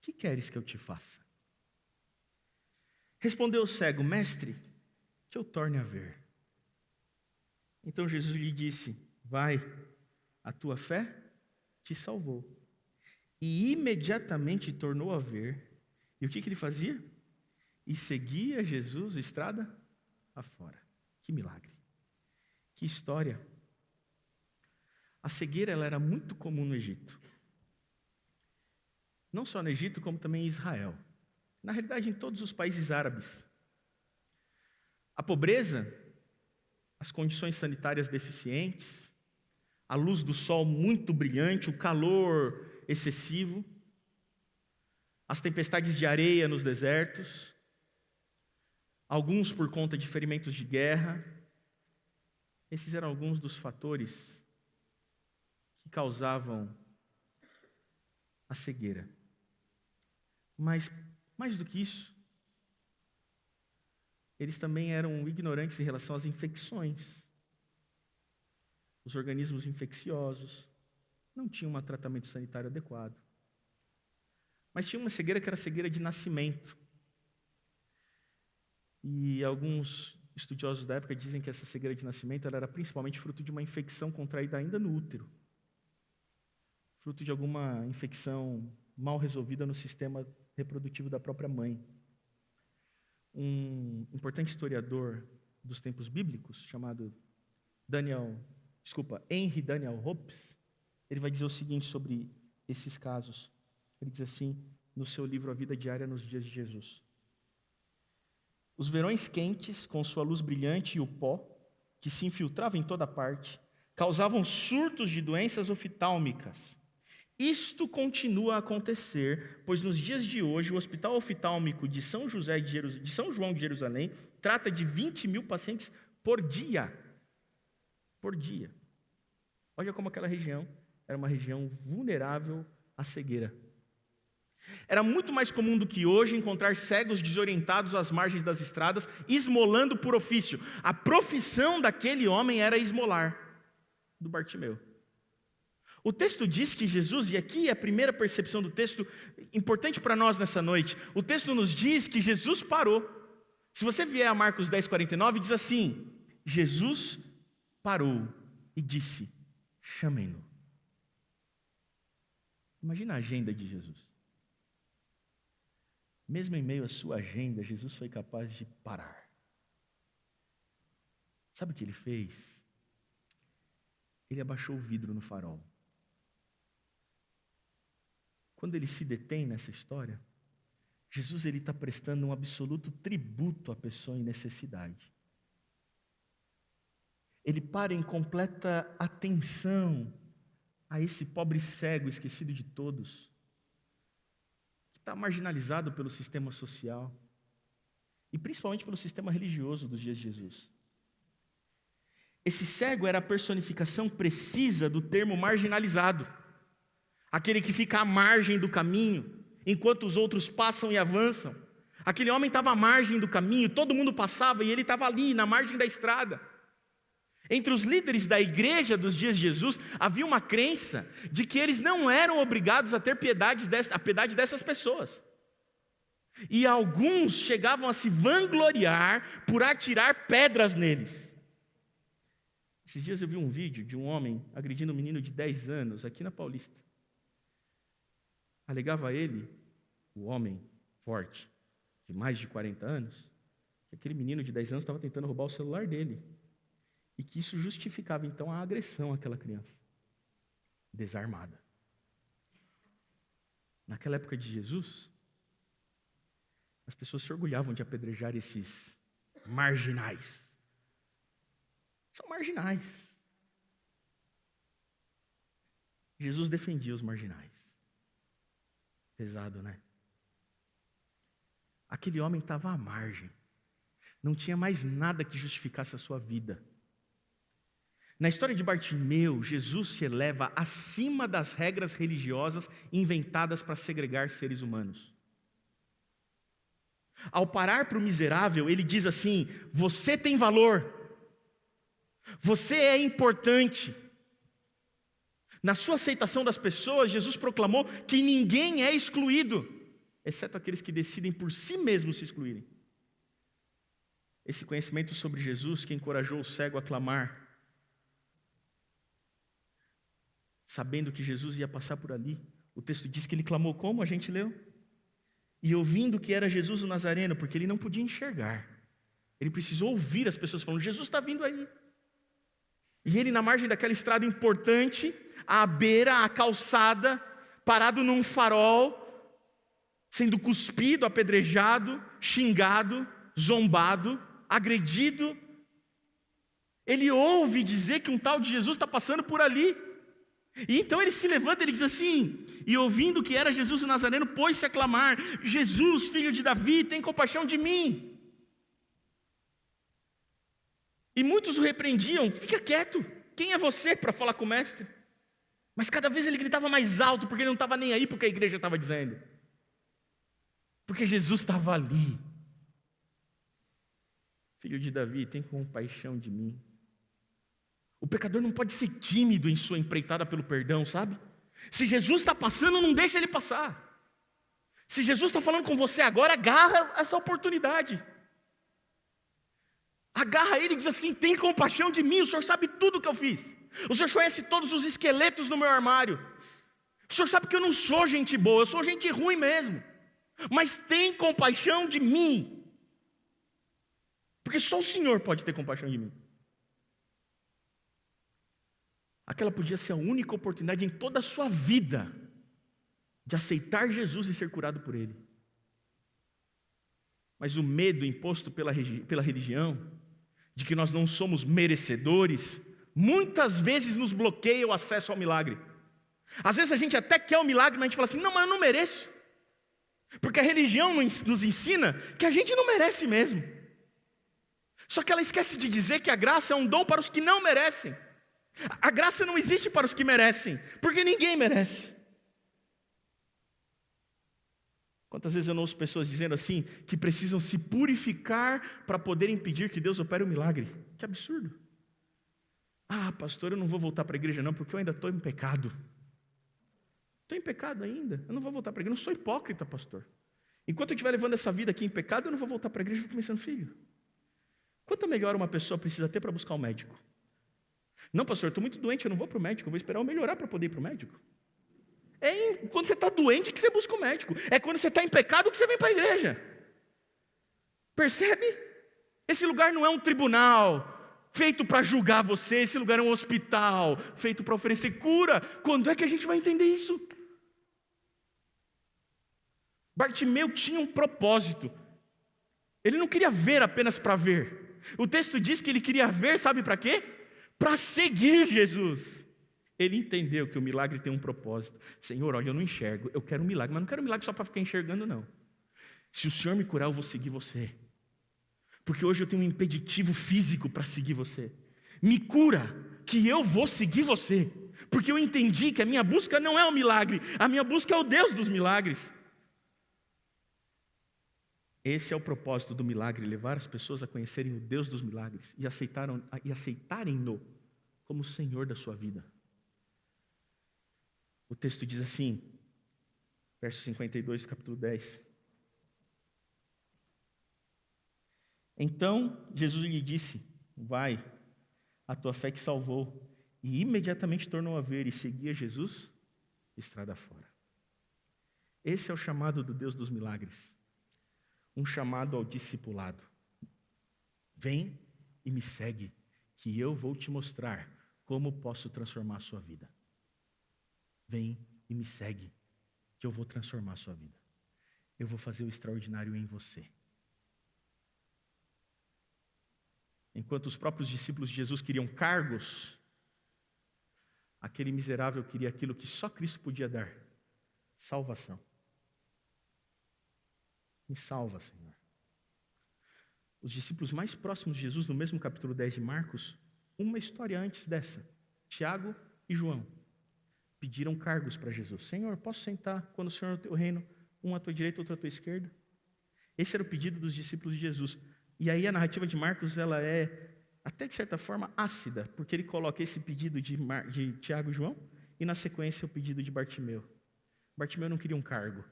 Speaker 1: que queres que eu te faça? Respondeu o cego: mestre, que eu torne a ver. Então Jesus lhe disse: vai, a tua fé te salvou. E imediatamente tornou a ver. E o que ele fazia? E seguia Jesus estrada afora. Que milagre. Que história. A cegueira ela era muito comum no Egito. Não só no Egito, como também em Israel. Na realidade, em todos os países árabes. A pobreza, as condições sanitárias deficientes, a luz do sol muito brilhante, o calor excessivo, as tempestades de areia nos desertos, alguns por conta de ferimentos de guerra. Esses eram alguns dos fatores que causavam a cegueira. Mas, mais do que isso, eles também eram ignorantes em relação às infecções. Os organismos infecciosos não tinham um tratamento sanitário adequado. Mas tinha uma cegueira que era cegueira de nascimento. E alguns estudiosos da época dizem que essa cegueira de nascimento ela era principalmente fruto de uma infecção contraída ainda no útero. Fruto de alguma infecção mal resolvida no sistema reprodutivo da própria mãe. Um importante historiador dos tempos bíblicos, chamado Henry Daniel Hopes, ele vai dizer o seguinte sobre esses casos. Ele diz assim, no seu livro A Vida Diária nos Dias de Jesus: os verões quentes, com sua luz brilhante e o pó, que se infiltrava em toda parte, causavam surtos de doenças oftálmicas. Isto continua a acontecer, pois nos dias de hoje o Hospital Oftálmico de São João de Jerusalém trata de 20.000 pacientes por dia. Por dia. Olha como aquela região era uma região vulnerável à cegueira. Era muito mais comum do que hoje encontrar cegos desorientados às margens das estradas, esmolando por ofício. A profissão daquele homem era esmolar, do Bartimeu. O texto diz que Jesus, e aqui é a primeira percepção do texto, importante para nós nessa noite, o texto nos diz que Jesus parou. Se você vier a Marcos 10:49, diz assim: Jesus parou e disse: chamem-no. Imagina a agenda de Jesus. Mesmo em meio à sua agenda, Jesus foi capaz de parar. Sabe o que ele fez? Ele abaixou o vidro no farol. Quando ele se detém nessa história, Jesus está prestando um absoluto tributo à pessoa em necessidade. Ele para em completa atenção a esse pobre cego esquecido de todos, que está marginalizado pelo sistema social e principalmente pelo sistema religioso dos dias de Jesus. Esse cego era a personificação precisa do termo marginalizado, aquele que fica à margem do caminho, enquanto os outros passam e avançam. Aquele homem estava à margem do caminho, todo mundo passava e ele estava ali, na margem da estrada. Entre os líderes da igreja dos dias de Jesus, havia uma crença de que eles não eram obrigados a ter piedade dessas pessoas. E alguns chegavam a se vangloriar por atirar pedras neles. Esses dias eu vi um vídeo de um homem agredindo um menino de 10 anos, aqui na Paulista. Alegava ele, o homem forte, de mais de 40 anos, que aquele menino de 10 anos estava tentando roubar o celular dele. E que isso justificava, então, a agressão àquela criança, desarmada. Naquela época de Jesus, as pessoas se orgulhavam de apedrejar esses marginais. São marginais. Jesus defendia os marginais. Pesado, né? Aquele homem estava à margem. Não tinha mais nada que justificasse a sua vida. Na história de Bartimeu, Jesus se eleva acima das regras religiosas inventadas para segregar seres humanos. Ao parar para o miserável, ele diz assim: você tem valor, você é importante. Na sua aceitação das pessoas, Jesus proclamou que ninguém é excluído, exceto aqueles que decidem por si mesmos se excluírem. Esse conhecimento sobre Jesus que encorajou o cego a clamar, sabendo que Jesus ia passar por ali. O texto diz que ele clamou como? A gente leu. E ouvindo que era Jesus o Nazareno, porque ele não podia enxergar. Ele precisou ouvir as pessoas falando: Jesus está vindo aí. E ele na margem daquela estrada importante, à beira, à calçada, parado num farol, sendo cuspido, apedrejado, xingado, zombado, agredido. Ele ouve dizer que um tal de Jesus está passando por ali. E então ele se levanta e ele diz assim, e ouvindo que era Jesus o Nazareno, pôs-se a clamar: Jesus, filho de Davi, tem compaixão de mim. E muitos o repreendiam: fica quieto, quem é você para falar com o mestre? Mas cada vez ele gritava mais alto, porque ele não estava nem aí porque a igreja estava dizendo. Porque Jesus estava ali. Filho de Davi, tem compaixão de mim. O pecador não pode ser tímido em sua empreitada pelo perdão, sabe? Se Jesus está passando, não deixa ele passar. Se Jesus está falando com você agora, agarra essa oportunidade. Agarra ele e diz assim: tem compaixão de mim, o Senhor sabe tudo o que eu fiz. O Senhor conhece todos os esqueletos no meu armário. O Senhor sabe que eu não sou gente boa, eu sou gente ruim mesmo. Mas tem compaixão de mim. Porque só o Senhor pode ter compaixão de mim. Aquela podia ser a única oportunidade em toda a sua vida de aceitar Jesus e ser curado por Ele. Mas o medo imposto pela religião, de que nós não somos merecedores, muitas vezes nos bloqueia o acesso ao milagre. Às vezes a gente até quer o milagre, mas a gente fala assim: não, mas eu não mereço. Porque a religião nos ensina que a gente não merece mesmo. Só que ela esquece de dizer que a graça é um dom para os que não merecem. A graça não existe para os que merecem, porque ninguém merece. Quantas vezes eu não ouço pessoas dizendo assim, que precisam se purificar para poder impedir que Deus opere um milagre? Que absurdo. Ah, pastor, eu não vou voltar para a igreja não, porque eu ainda estou em pecado. Estou em pecado ainda, eu não vou voltar para a igreja, eu não sou hipócrita, pastor. Enquanto eu estiver levando essa vida aqui em pecado, eu não vou voltar para a igreja e fico pensando, filho, quanto melhor uma pessoa precisa ter para buscar um médico? Não, pastor, eu estou muito doente, eu não vou para o médico, eu vou esperar eu melhorar para poder ir para o médico. Quando você está doente que você busca o médico. É quando você está em pecado que você vem para a igreja. Percebe? Esse lugar não é um tribunal feito para julgar você, esse lugar é um hospital feito para oferecer cura. Quando é que a gente vai entender isso? Bartimeu tinha um propósito. Ele não queria ver apenas para ver. O texto diz que ele queria ver, sabe para quê? Para seguir Jesus. Ele entendeu que o milagre tem um propósito. Senhor, olha, eu não enxergo, eu quero um milagre, mas não quero um milagre só para ficar enxergando, não. Se o Senhor me curar, eu vou seguir você. Porque hoje eu tenho um impeditivo físico para seguir você. Me cura, que eu vou seguir você. Porque eu entendi que a minha busca não é um milagre, a minha busca é o Deus dos milagres. Esse é o propósito do milagre, levar as pessoas a conhecerem o Deus dos milagres e aceitarem-no como o Senhor da sua vida. O texto diz assim, verso 52, capítulo 10. Então Jesus lhe disse, vai, a tua fé te salvou. E imediatamente tornou a ver e seguia Jesus estrada fora. Esse é o chamado do Deus dos milagres. Um chamado ao discipulado. Vem e me segue, que eu vou te mostrar como posso transformar a sua vida. Vem e me segue, que eu vou transformar a sua vida. Eu vou fazer o extraordinário em você. Enquanto os próprios discípulos de Jesus queriam cargos, aquele miserável queria aquilo que só Cristo podia dar: salvação. Me salva, Senhor. Os discípulos mais próximos de Jesus, no mesmo capítulo 10 de Marcos, uma história antes dessa, Tiago e João, pediram cargos para Jesus. Senhor, posso sentar quando o Senhor no teu reino, um à tua direita, outro à tua esquerda? Esse era o pedido dos discípulos de Jesus. E aí a narrativa de Marcos, ela é, até de certa forma, ácida, porque ele coloca esse pedido de Tiago e João, e na sequência o pedido de Bartimeu. Bartimeu não queria um cargo,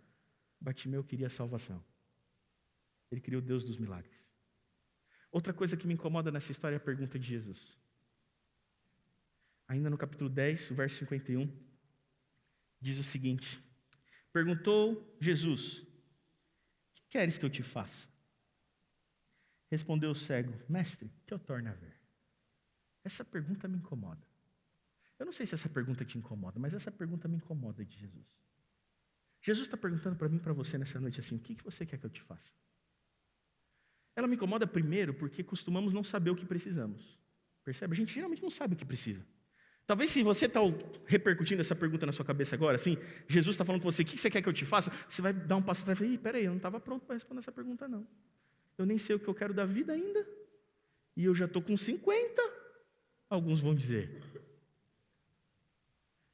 Speaker 1: Bartimeu queria a salvação. Ele queria o Deus dos milagres. Outra coisa que me incomoda nessa história é a pergunta de Jesus. Ainda no capítulo 10, o verso 51, diz o seguinte: perguntou Jesus, o que queres que eu te faça? Respondeu o cego, mestre, que eu torne a ver. Essa pergunta me incomoda. Eu não sei se essa pergunta te incomoda, mas essa pergunta me incomoda de Jesus. Jesus está perguntando para mim e para você nessa noite assim, o que você quer que eu te faça? Ela me incomoda primeiro porque costumamos não saber o que precisamos. Percebe? A gente geralmente não sabe o que precisa. Talvez se você está repercutindo essa pergunta na sua cabeça agora, assim, Jesus está falando com você, o que você quer que eu te faça? Você vai dar um passo atrás e falar, peraí, eu não estava pronto para responder essa pergunta não. Eu nem sei o que eu quero da vida ainda. E eu já estou com 50. Alguns vão dizer.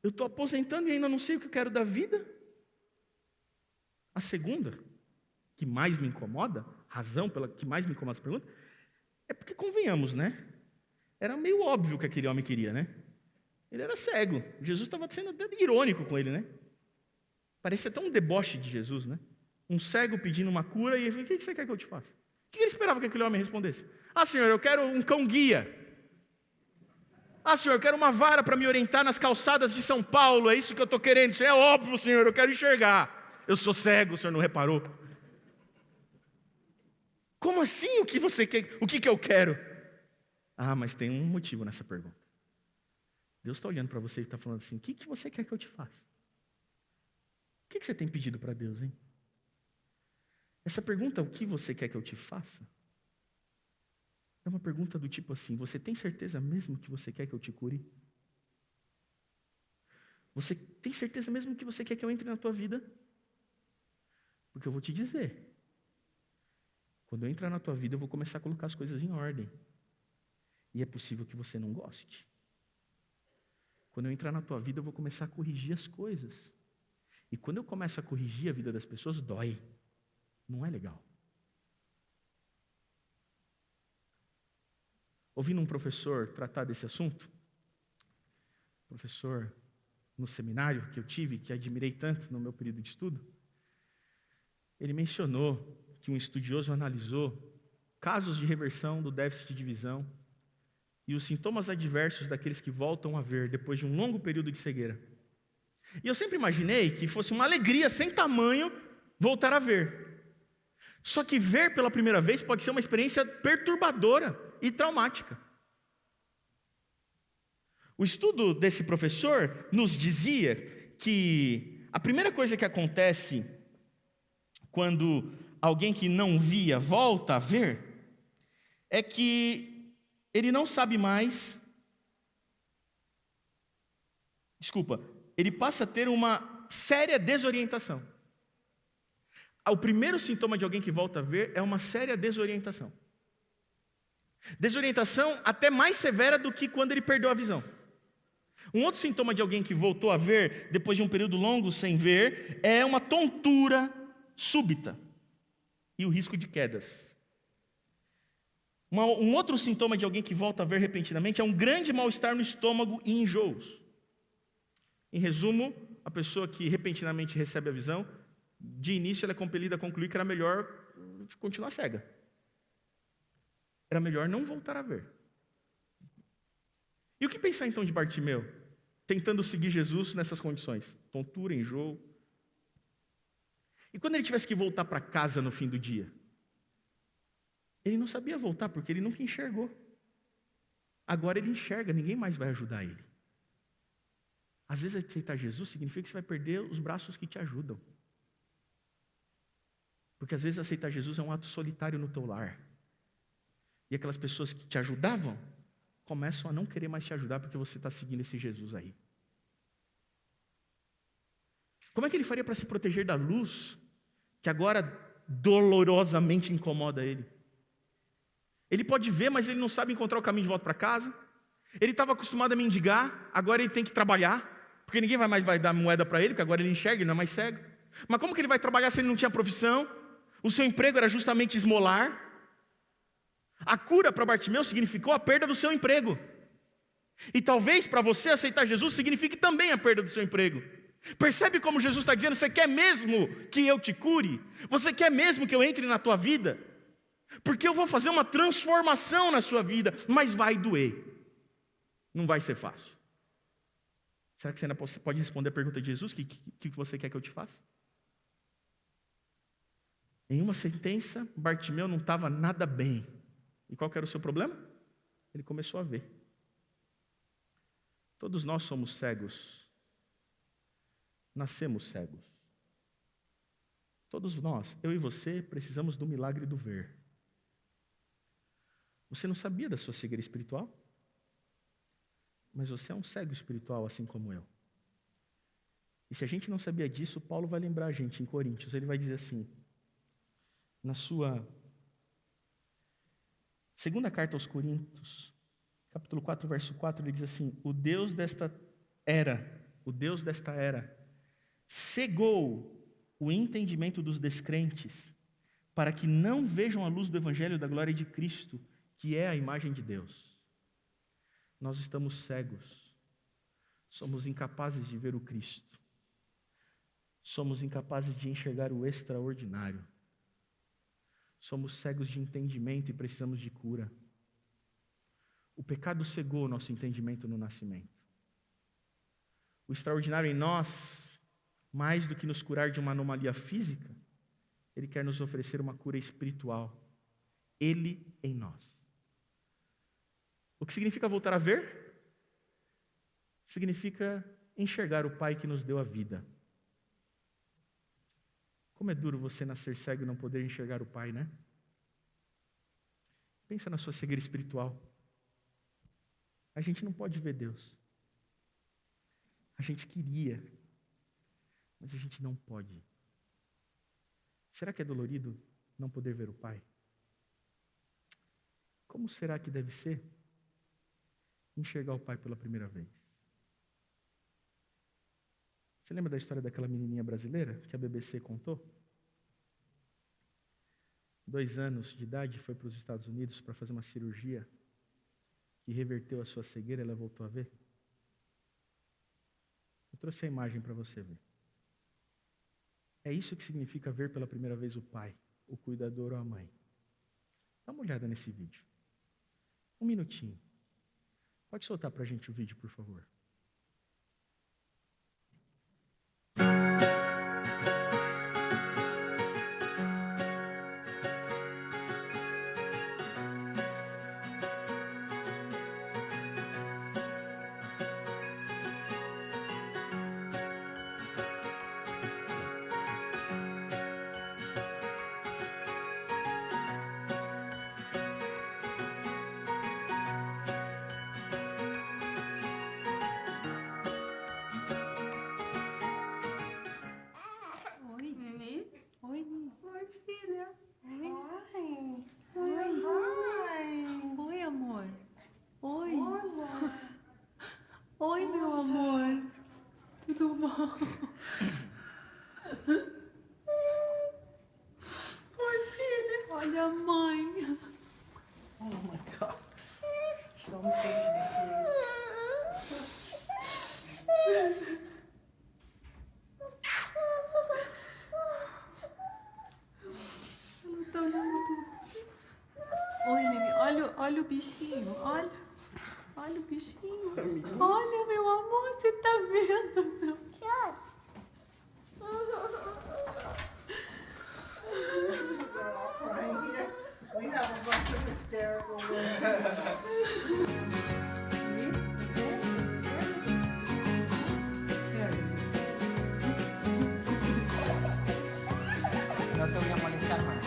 Speaker 1: Eu estou aposentando e ainda não sei o que eu quero da vida. A segunda, que mais me incomoda, razão pela que mais me incomoda essa pergunta, é porque, convenhamos, né? Era meio óbvio o que aquele homem queria, né? Ele era cego. Jesus estava sendo até irônico com ele, né? Parecia até um deboche de Jesus, né? Um cego pedindo uma cura e ele falou, o que você quer que eu te faça? O que ele esperava que aquele homem respondesse? Ah, Senhor, eu quero um cão guia. Ah, Senhor, eu quero uma vara para me orientar nas calçadas de São Paulo. É isso que eu estou querendo. Isso é óbvio, Senhor, eu quero enxergar. Eu sou cego, o Senhor não reparou? Como assim o que você quer? O que eu quero? Ah, mas tem um motivo nessa pergunta. Deus está olhando para você e está falando assim, o que você quer que eu te faça? O que você tem pedido para Deus, hein? Essa pergunta, o que você quer que eu te faça? É uma pergunta do tipo assim, você tem certeza mesmo que você quer que eu te cure? Você tem certeza mesmo que você quer que eu entre na tua vida? Porque eu vou te dizer, quando eu entrar na tua vida, eu vou começar a colocar as coisas em ordem. E é possível que você não goste. Quando eu entrar na tua vida, eu vou começar a corrigir as coisas. E quando eu começo a corrigir a vida das pessoas, dói. Não é legal. Ouvindo um professor tratar desse assunto, professor no seminário que eu tive, que admirei tanto no meu período de estudo, ele mencionou que um estudioso analisou casos de reversão do déficit de visão e os sintomas adversos daqueles que voltam a ver depois de um longo período de cegueira. E eu sempre imaginei que fosse uma alegria sem tamanho voltar a ver. Só que ver pela primeira vez pode ser uma experiência perturbadora e traumática. O estudo desse professor nos dizia que a primeira coisa que acontece quando alguém que não via volta a ver é que ele não sabe mais. Ele passa a ter uma séria desorientação. O primeiro sintoma de alguém que volta a ver é uma séria desorientação. Desorientação até mais severa do que quando ele perdeu a visão. Um outro sintoma de alguém que voltou a ver depois de um período longo sem ver é uma tontura súbita e o risco de quedas. Um outro sintoma de alguém que volta a ver repentinamente é um grande mal-estar no estômago e enjoos. Em resumo, a pessoa que repentinamente recebe a visão, de início ela é compelida a concluir que era melhor continuar cega. Era melhor não voltar a ver. E o que pensar então de Bartimeu, tentando seguir Jesus nessas condições? Tontura, enjoo. E quando ele tivesse que voltar para casa no fim do dia? Ele não sabia voltar porque ele nunca enxergou. Agora ele enxerga, ninguém mais vai ajudar ele. Às vezes aceitar Jesus significa que você vai perder os braços que te ajudam. Porque às vezes aceitar Jesus é um ato solitário no teu lar. E aquelas pessoas que te ajudavam começam a não querer mais te ajudar porque você está seguindo esse Jesus aí. Como é que ele faria para se proteger da luz que agora dolorosamente incomoda ele? Ele pode ver, mas ele não sabe encontrar o caminho de volta para casa. Ele estava acostumado a mendigar, agora ele tem que trabalhar, porque ninguém mais vai dar moeda para ele, porque agora ele enxerga, ele não é mais cego. Mas como que ele vai trabalhar se ele não tinha profissão? O seu emprego era justamente esmolar. A cura para Bartimeu significou a perda do seu emprego. E talvez para você aceitar Jesus signifique também a perda do seu emprego. Percebe como Jesus está dizendo: você quer mesmo que eu te cure? Você quer mesmo que eu entre na tua vida? Porque eu vou fazer uma transformação na sua vida, mas vai doer. Não vai ser fácil. Será que você ainda pode responder a pergunta de Jesus? O que você quer que eu te faça? Em uma sentença, Bartimeu não estava nada bem. E qual que era o seu problema? Ele começou a ver. Todos nós somos cegos. Nascemos cegos. Todos nós, eu e você, precisamos do milagre do ver. Você não sabia da sua cegueira espiritual? Mas você é um cego espiritual, assim como eu. E se a gente não sabia disso, Paulo vai lembrar a gente em Coríntios. Ele vai dizer assim, na sua segunda carta aos Coríntios, capítulo 4, verso 4, ele diz assim: o Deus desta era, cegou o entendimento dos descrentes, para que não vejam a luz do evangelho da glória de Cristo, que é a imagem de Deus. Nós estamos cegos, somos incapazes de ver o Cristo, somos incapazes de enxergar o extraordinário, somos cegos de entendimento e precisamos de cura. O pecado cegou o nosso entendimento no nascimento. O extraordinário em nós, mais do que nos curar de uma anomalia física, Ele quer nos oferecer uma cura espiritual. Ele em nós. O que significa voltar a ver? Significa enxergar o Pai que nos deu a vida. Como é duro você nascer cego e não poder enxergar o Pai, né? Pensa na sua cegueira espiritual. A gente não pode ver Deus. A gente queria, mas a gente não pode. Será que é dolorido não poder ver o Pai? Como será que deve ser enxergar o Pai pela primeira vez? Você lembra da história daquela menininha brasileira que a BBC contou? 2 anos de idade, foi para os Estados Unidos para fazer uma cirurgia que reverteu a sua cegueira e ela voltou a ver. Eu trouxe a imagem para você ver. É isso que significa ver pela primeira vez o pai, o cuidador ou a mãe. Dá uma olhada nesse vídeo. 1 minutinho. Pode soltar para a gente o vídeo, por favor.
Speaker 2: Oi, meu amor. Tudo bom? Oi, filha. Olha a mãe.
Speaker 3: Oh my God. Show me please.
Speaker 2: Ela tá olhando. Oi, neném. Olha o bichinho. Olha o bichinho. Olha, meu amor, você tá vendo?
Speaker 3: We're all crying here. We have a bunch of hysterical women.
Speaker 4: No te voy a molestar más.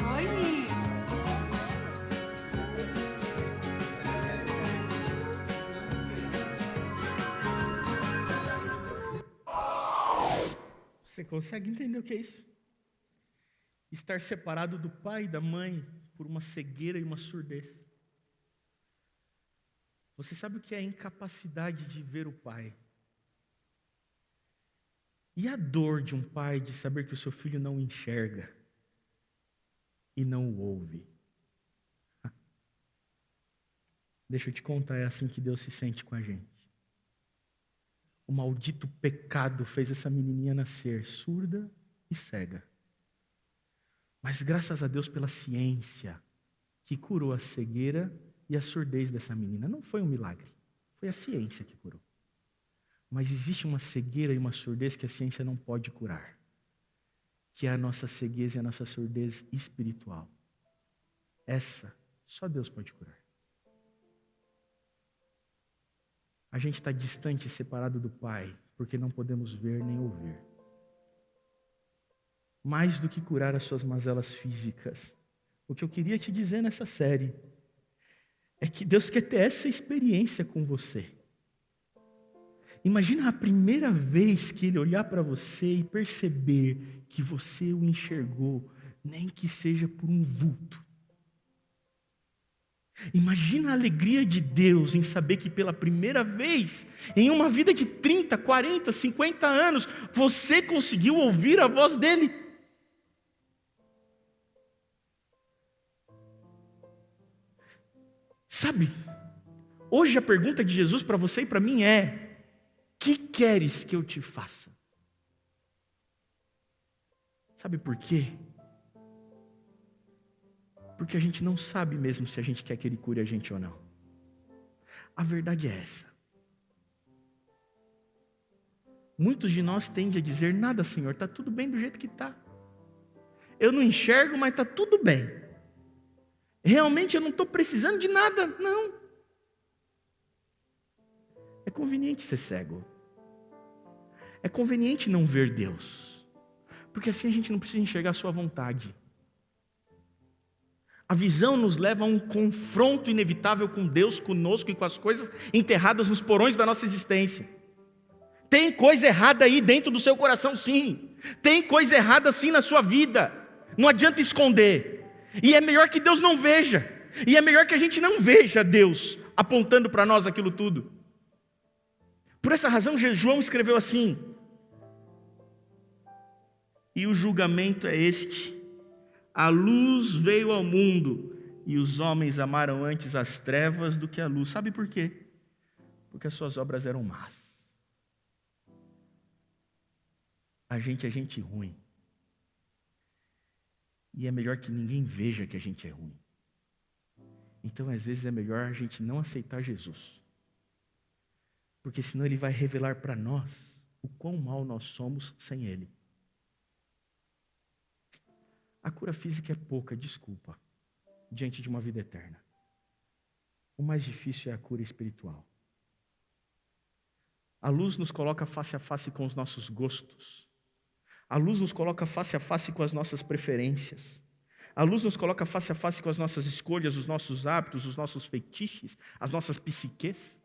Speaker 2: Oi.
Speaker 1: Você consegue entender o que é isso? Estar separado do pai e da mãe por uma cegueira e uma surdez. Você sabe o que é a incapacidade de ver o pai? E a dor de um pai de saber que o seu filho não o enxerga e não o ouve? Deixa eu te contar, é assim que Deus se sente com a gente. O maldito pecado fez essa menininha nascer surda e cega. Mas graças a Deus pela ciência que curou a cegueira e a surdez dessa menina. Não foi um milagre, foi a ciência que curou. Mas existe uma cegueira e uma surdez que a ciência não pode curar, que é a nossa ceguez e a nossa surdez espiritual. Essa, só Deus pode curar. A gente está distante e separado do Pai, porque não podemos ver nem ouvir. Mais do que curar as suas mazelas físicas, o que eu queria te dizer nessa série é que Deus quer ter essa experiência com você. Imagina a primeira vez que Ele olhar para você e perceber que você o enxergou, nem que seja por um vulto. Imagina a alegria de Deus em saber que pela primeira vez, em uma vida de 30, 40, 50 anos, você conseguiu ouvir a voz dEle. Sabe, hoje a pergunta de Jesus para você e para mim é: que queres que eu te faça? Sabe por quê? Porque a gente não sabe mesmo se a gente quer que Ele cure a gente ou não. A verdade é essa. Muitos de nós tendem a dizer: nada, Senhor, está tudo bem do jeito que está. Eu não enxergo, mas está tudo bem. Realmente eu não estou precisando de nada, não. É conveniente ser cego. É conveniente não ver Deus. Porque assim a gente não precisa enxergar a sua vontade. A visão nos leva a um confronto inevitável com Deus, conosco e com as coisas enterradas nos porões da nossa existência. Tem coisa errada aí dentro do seu coração, sim. Tem coisa errada sim na sua vida. Não adianta esconder. E é melhor que Deus não veja. E é melhor que a gente não veja Deus apontando para nós aquilo tudo. Por essa razão, João escreveu assim: e o julgamento é este: a luz veio ao mundo, e os homens amaram antes as trevas do que a luz. Sabe por quê? Porque as suas obras eram más. A gente é gente ruim. E é melhor que ninguém veja que a gente é ruim. Então, às vezes, é melhor a gente não aceitar Jesus. Porque senão Ele vai revelar para nós o quão mal nós somos sem Ele. A cura física é pouca, desculpa, diante de uma vida eterna. O mais difícil é a cura espiritual. A luz nos coloca face a face com os nossos gostos. A luz nos coloca face a face com as nossas preferências. A luz nos coloca face a face com as nossas escolhas, os nossos hábitos, os nossos feitiços, as nossas psiques.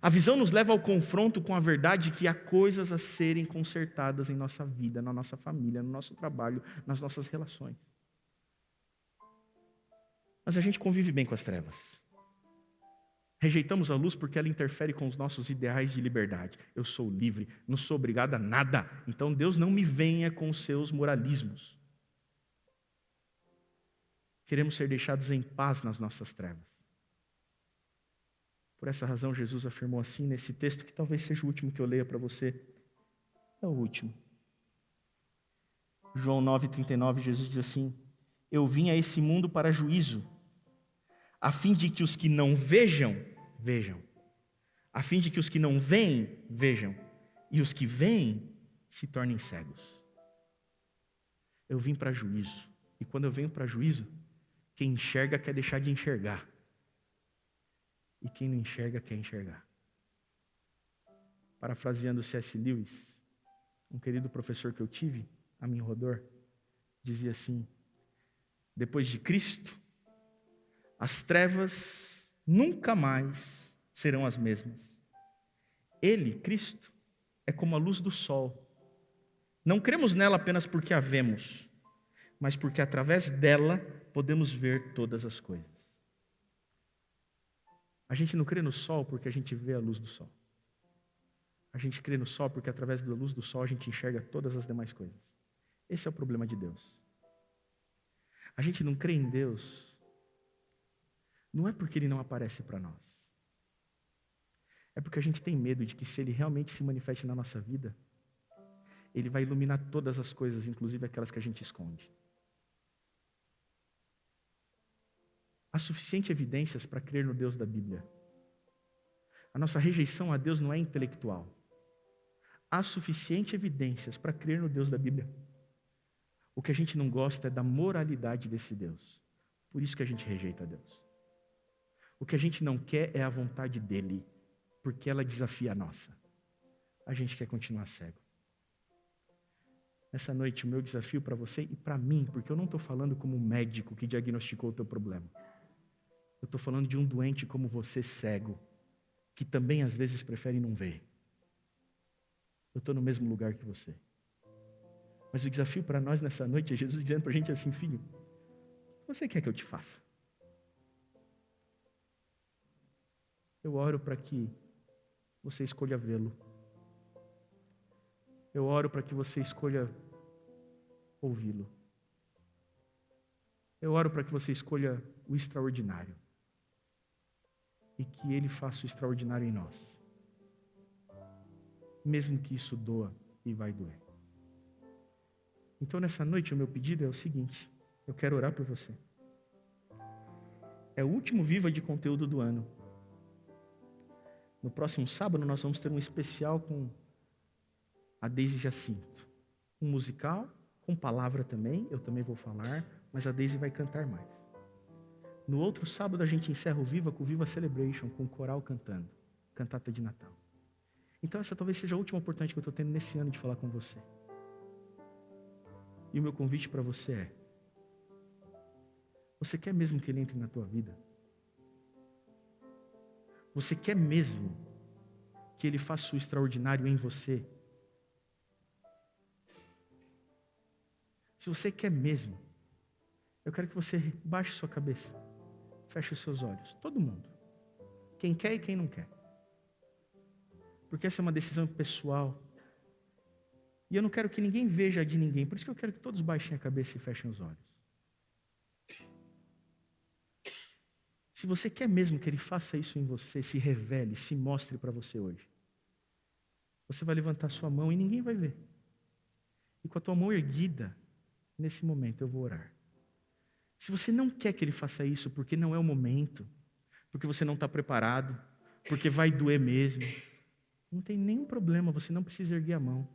Speaker 1: A visão nos leva ao confronto com a verdade que há coisas a serem consertadas em nossa vida, na nossa família, no nosso trabalho, nas nossas relações. Mas a gente convive bem com as trevas. Rejeitamos a luz porque ela interfere com os nossos ideais de liberdade. Eu sou livre, não sou obrigado a nada. Então Deus não me venha com os seus moralismos. Queremos ser deixados em paz nas nossas trevas. Por essa razão, Jesus afirmou assim nesse texto, que talvez seja o último que eu leia para você. É o último. João 9,39, Jesus diz assim: eu vim a esse mundo para juízo, a fim de que os que não vejam, vejam. A fim de que os que não veem, vejam. E os que veem, se tornem cegos. Eu vim para juízo. E quando eu venho para juízo, quem enxerga quer deixar de enxergar. E quem não enxerga quer enxergar. Parafraseando C.S. Lewis, um querido professor que eu tive, Amin Rodor, dizia assim: depois de Cristo, as trevas nunca mais serão as mesmas. Ele, Cristo, é como a luz do sol. Não cremos nela apenas porque a vemos, mas porque através dela podemos ver todas as coisas. A gente não crê no sol porque a gente vê a luz do sol. A gente crê no sol porque através da luz do sol a gente enxerga todas as demais coisas. Esse é o problema de Deus. A gente não crê em Deus, não é porque Ele não aparece para nós. É porque a gente tem medo de que se Ele realmente se manifeste na nossa vida, Ele vai iluminar todas as coisas, inclusive aquelas que a gente esconde. Há suficientes evidências para crer no Deus da Bíblia. A nossa rejeição a Deus não é intelectual. Há suficientes evidências para crer no Deus da Bíblia. O que a gente não gosta é da moralidade desse Deus. Por isso que a gente rejeita a Deus. O que a gente não quer é a vontade dEle, porque ela desafia a nossa. A gente quer continuar cego. Essa noite o meu desafio para você e para mim, porque eu não estou falando como um médico que diagnosticou o teu problema. Eu estou falando de um doente como você, cego, que também às vezes prefere não ver. Eu estou no mesmo lugar que você. Mas o desafio para nós nessa noite é Jesus dizendo para a gente assim: filho, o que você quer que eu te faça? Eu oro para que você escolha vê-lo. Eu oro para que você escolha ouvi-lo. Eu oro para que você escolha o extraordinário. E que Ele faça o extraordinário em nós. Mesmo que isso doa e vai doer. Então nessa noite o meu pedido é o seguinte: eu quero orar por você. É o último Viva de conteúdo do ano. No próximo sábado nós vamos ter um especial com a Deise Jacinto. Um musical, com palavra também, eu também vou falar, mas a Deise vai cantar mais. No outro sábado a gente encerra o Viva com o Viva Celebration, com o coral cantando, cantata de Natal. Então essa talvez seja a última oportunidade que eu estou tendo nesse ano de falar com você. E o meu convite para você é: você quer mesmo que Ele entre na tua vida? Você quer mesmo que Ele faça o extraordinário em você? Se você quer mesmo, eu quero que você baixe sua cabeça, feche os seus olhos, todo mundo. Quem quer e quem não quer. porque essa é uma decisão pessoal. E eu não quero que ninguém veja a de ninguém, por isso que eu quero que todos baixem a cabeça e fechem os olhos. Se você quer mesmo que Ele faça isso em você, se revele, se mostre para você hoje, você vai levantar sua mão e ninguém vai ver. E com a tua mão erguida, nesse momento eu vou orar. Se você não quer que Ele faça isso porque não é o momento, porque você não está preparado, porque vai doer mesmo, não tem nenhum problema, você não precisa erguer a mão.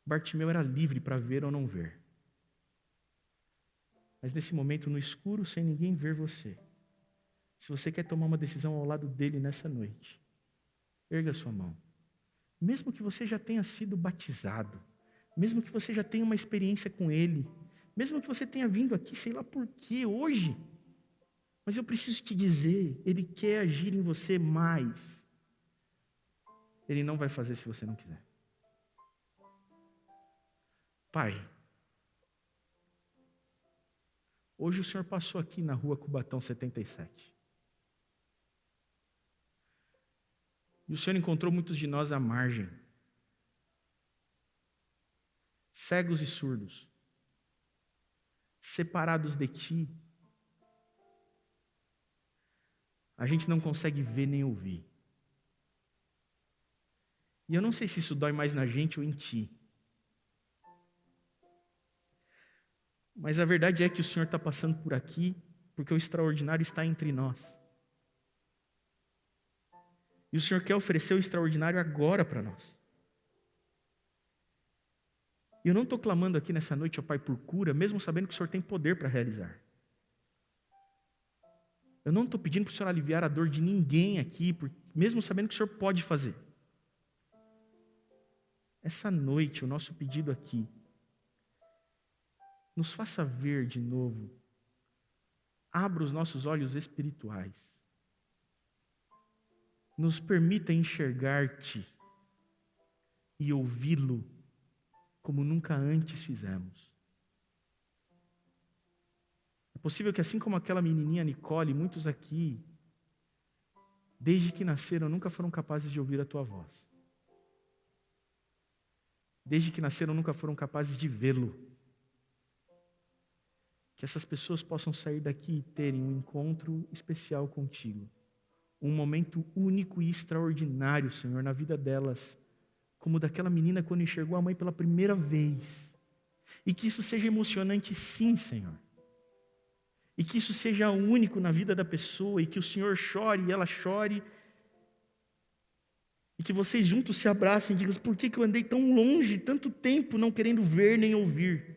Speaker 1: Bartimeu era livre para ver ou não ver. Mas nesse momento, no escuro, sem ninguém ver você, se você quer tomar uma decisão ao lado dele nessa noite, erga a sua mão. Mesmo que você já tenha sido batizado, mesmo que você já tenha uma experiência com ele, mesmo que você tenha vindo aqui, sei lá por quê, hoje, mas eu preciso te dizer, Ele quer agir em você mais. Ele não vai fazer se você não quiser. Pai, hoje o Senhor passou aqui na rua Cubatão 77. E o Senhor encontrou muitos de nós à margem, cegos e surdos, separados de Ti. A gente não consegue ver nem ouvir. E eu não sei se isso dói mais na gente ou em Ti. Mas a verdade é que o Senhor está passando por aqui, porque o extraordinário está entre nós. E o Senhor quer oferecer o extraordinário agora para nós. E eu não estou clamando aqui nessa noite, ó Pai, por cura, mesmo sabendo que o Senhor tem poder para realizar. Eu não estou pedindo para o Senhor aliviar a dor de ninguém aqui, mesmo sabendo que o Senhor pode fazer. Essa noite, o nosso pedido aqui, nos faça ver de novo, abra os nossos olhos espirituais, nos permita enxergar-te e ouvi-lo como nunca antes fizemos. É possível que assim como aquela menininha Nicole, muitos aqui, desde que nasceram, nunca foram capazes de ouvir a tua voz. Desde que nasceram, nunca foram capazes de vê-lo. Que essas pessoas possam sair daqui e terem um encontro especial contigo. Um momento único e extraordinário, Senhor, na vida delas, como daquela menina quando enxergou a mãe pela primeira vez. E que isso seja emocionante sim, Senhor. E que isso seja único na vida da pessoa, e que o Senhor chore e ela chore. E que vocês juntos se abracem e digam, por que eu andei tão longe, tanto tempo, não querendo ver nem ouvir?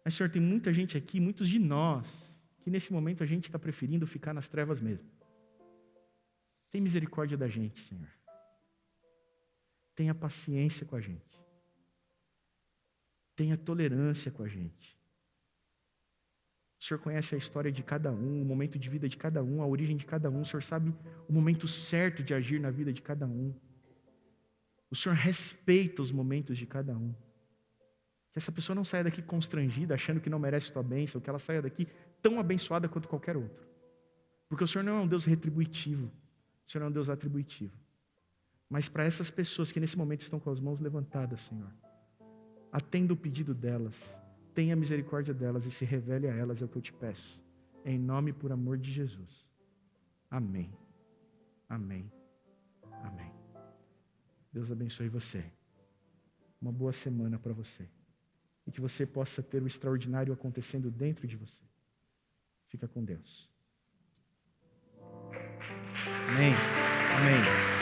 Speaker 1: Mas, Senhor, tem muita gente aqui, muitos de nós, que nesse momento a gente está preferindo ficar nas trevas mesmo. Tem misericórdia da gente, Senhor. Tenha paciência com a gente. Tenha tolerância com a gente. O Senhor conhece a história de cada um, o momento de vida de cada um, a origem de cada um. O Senhor sabe o momento certo de agir na vida de cada um. O Senhor respeita os momentos de cada um. Que essa pessoa não saia daqui constrangida, achando que não merece tua bênção, que ela saia daqui tão abençoada quanto qualquer outro. Porque o Senhor não é um Deus retributivo, o Senhor é um Deus atributivo. Mas para essas pessoas que nesse momento estão com as mãos levantadas, Senhor, atenda o pedido delas, tenha misericórdia delas e se revele a elas, é o que eu te peço. Em nome e por amor de Jesus. Amém. Amém. Amém. Deus abençoe você. Uma boa semana para você. E que você possa ter o extraordinário acontecendo dentro de você. Fica com Deus. Amém. Amém.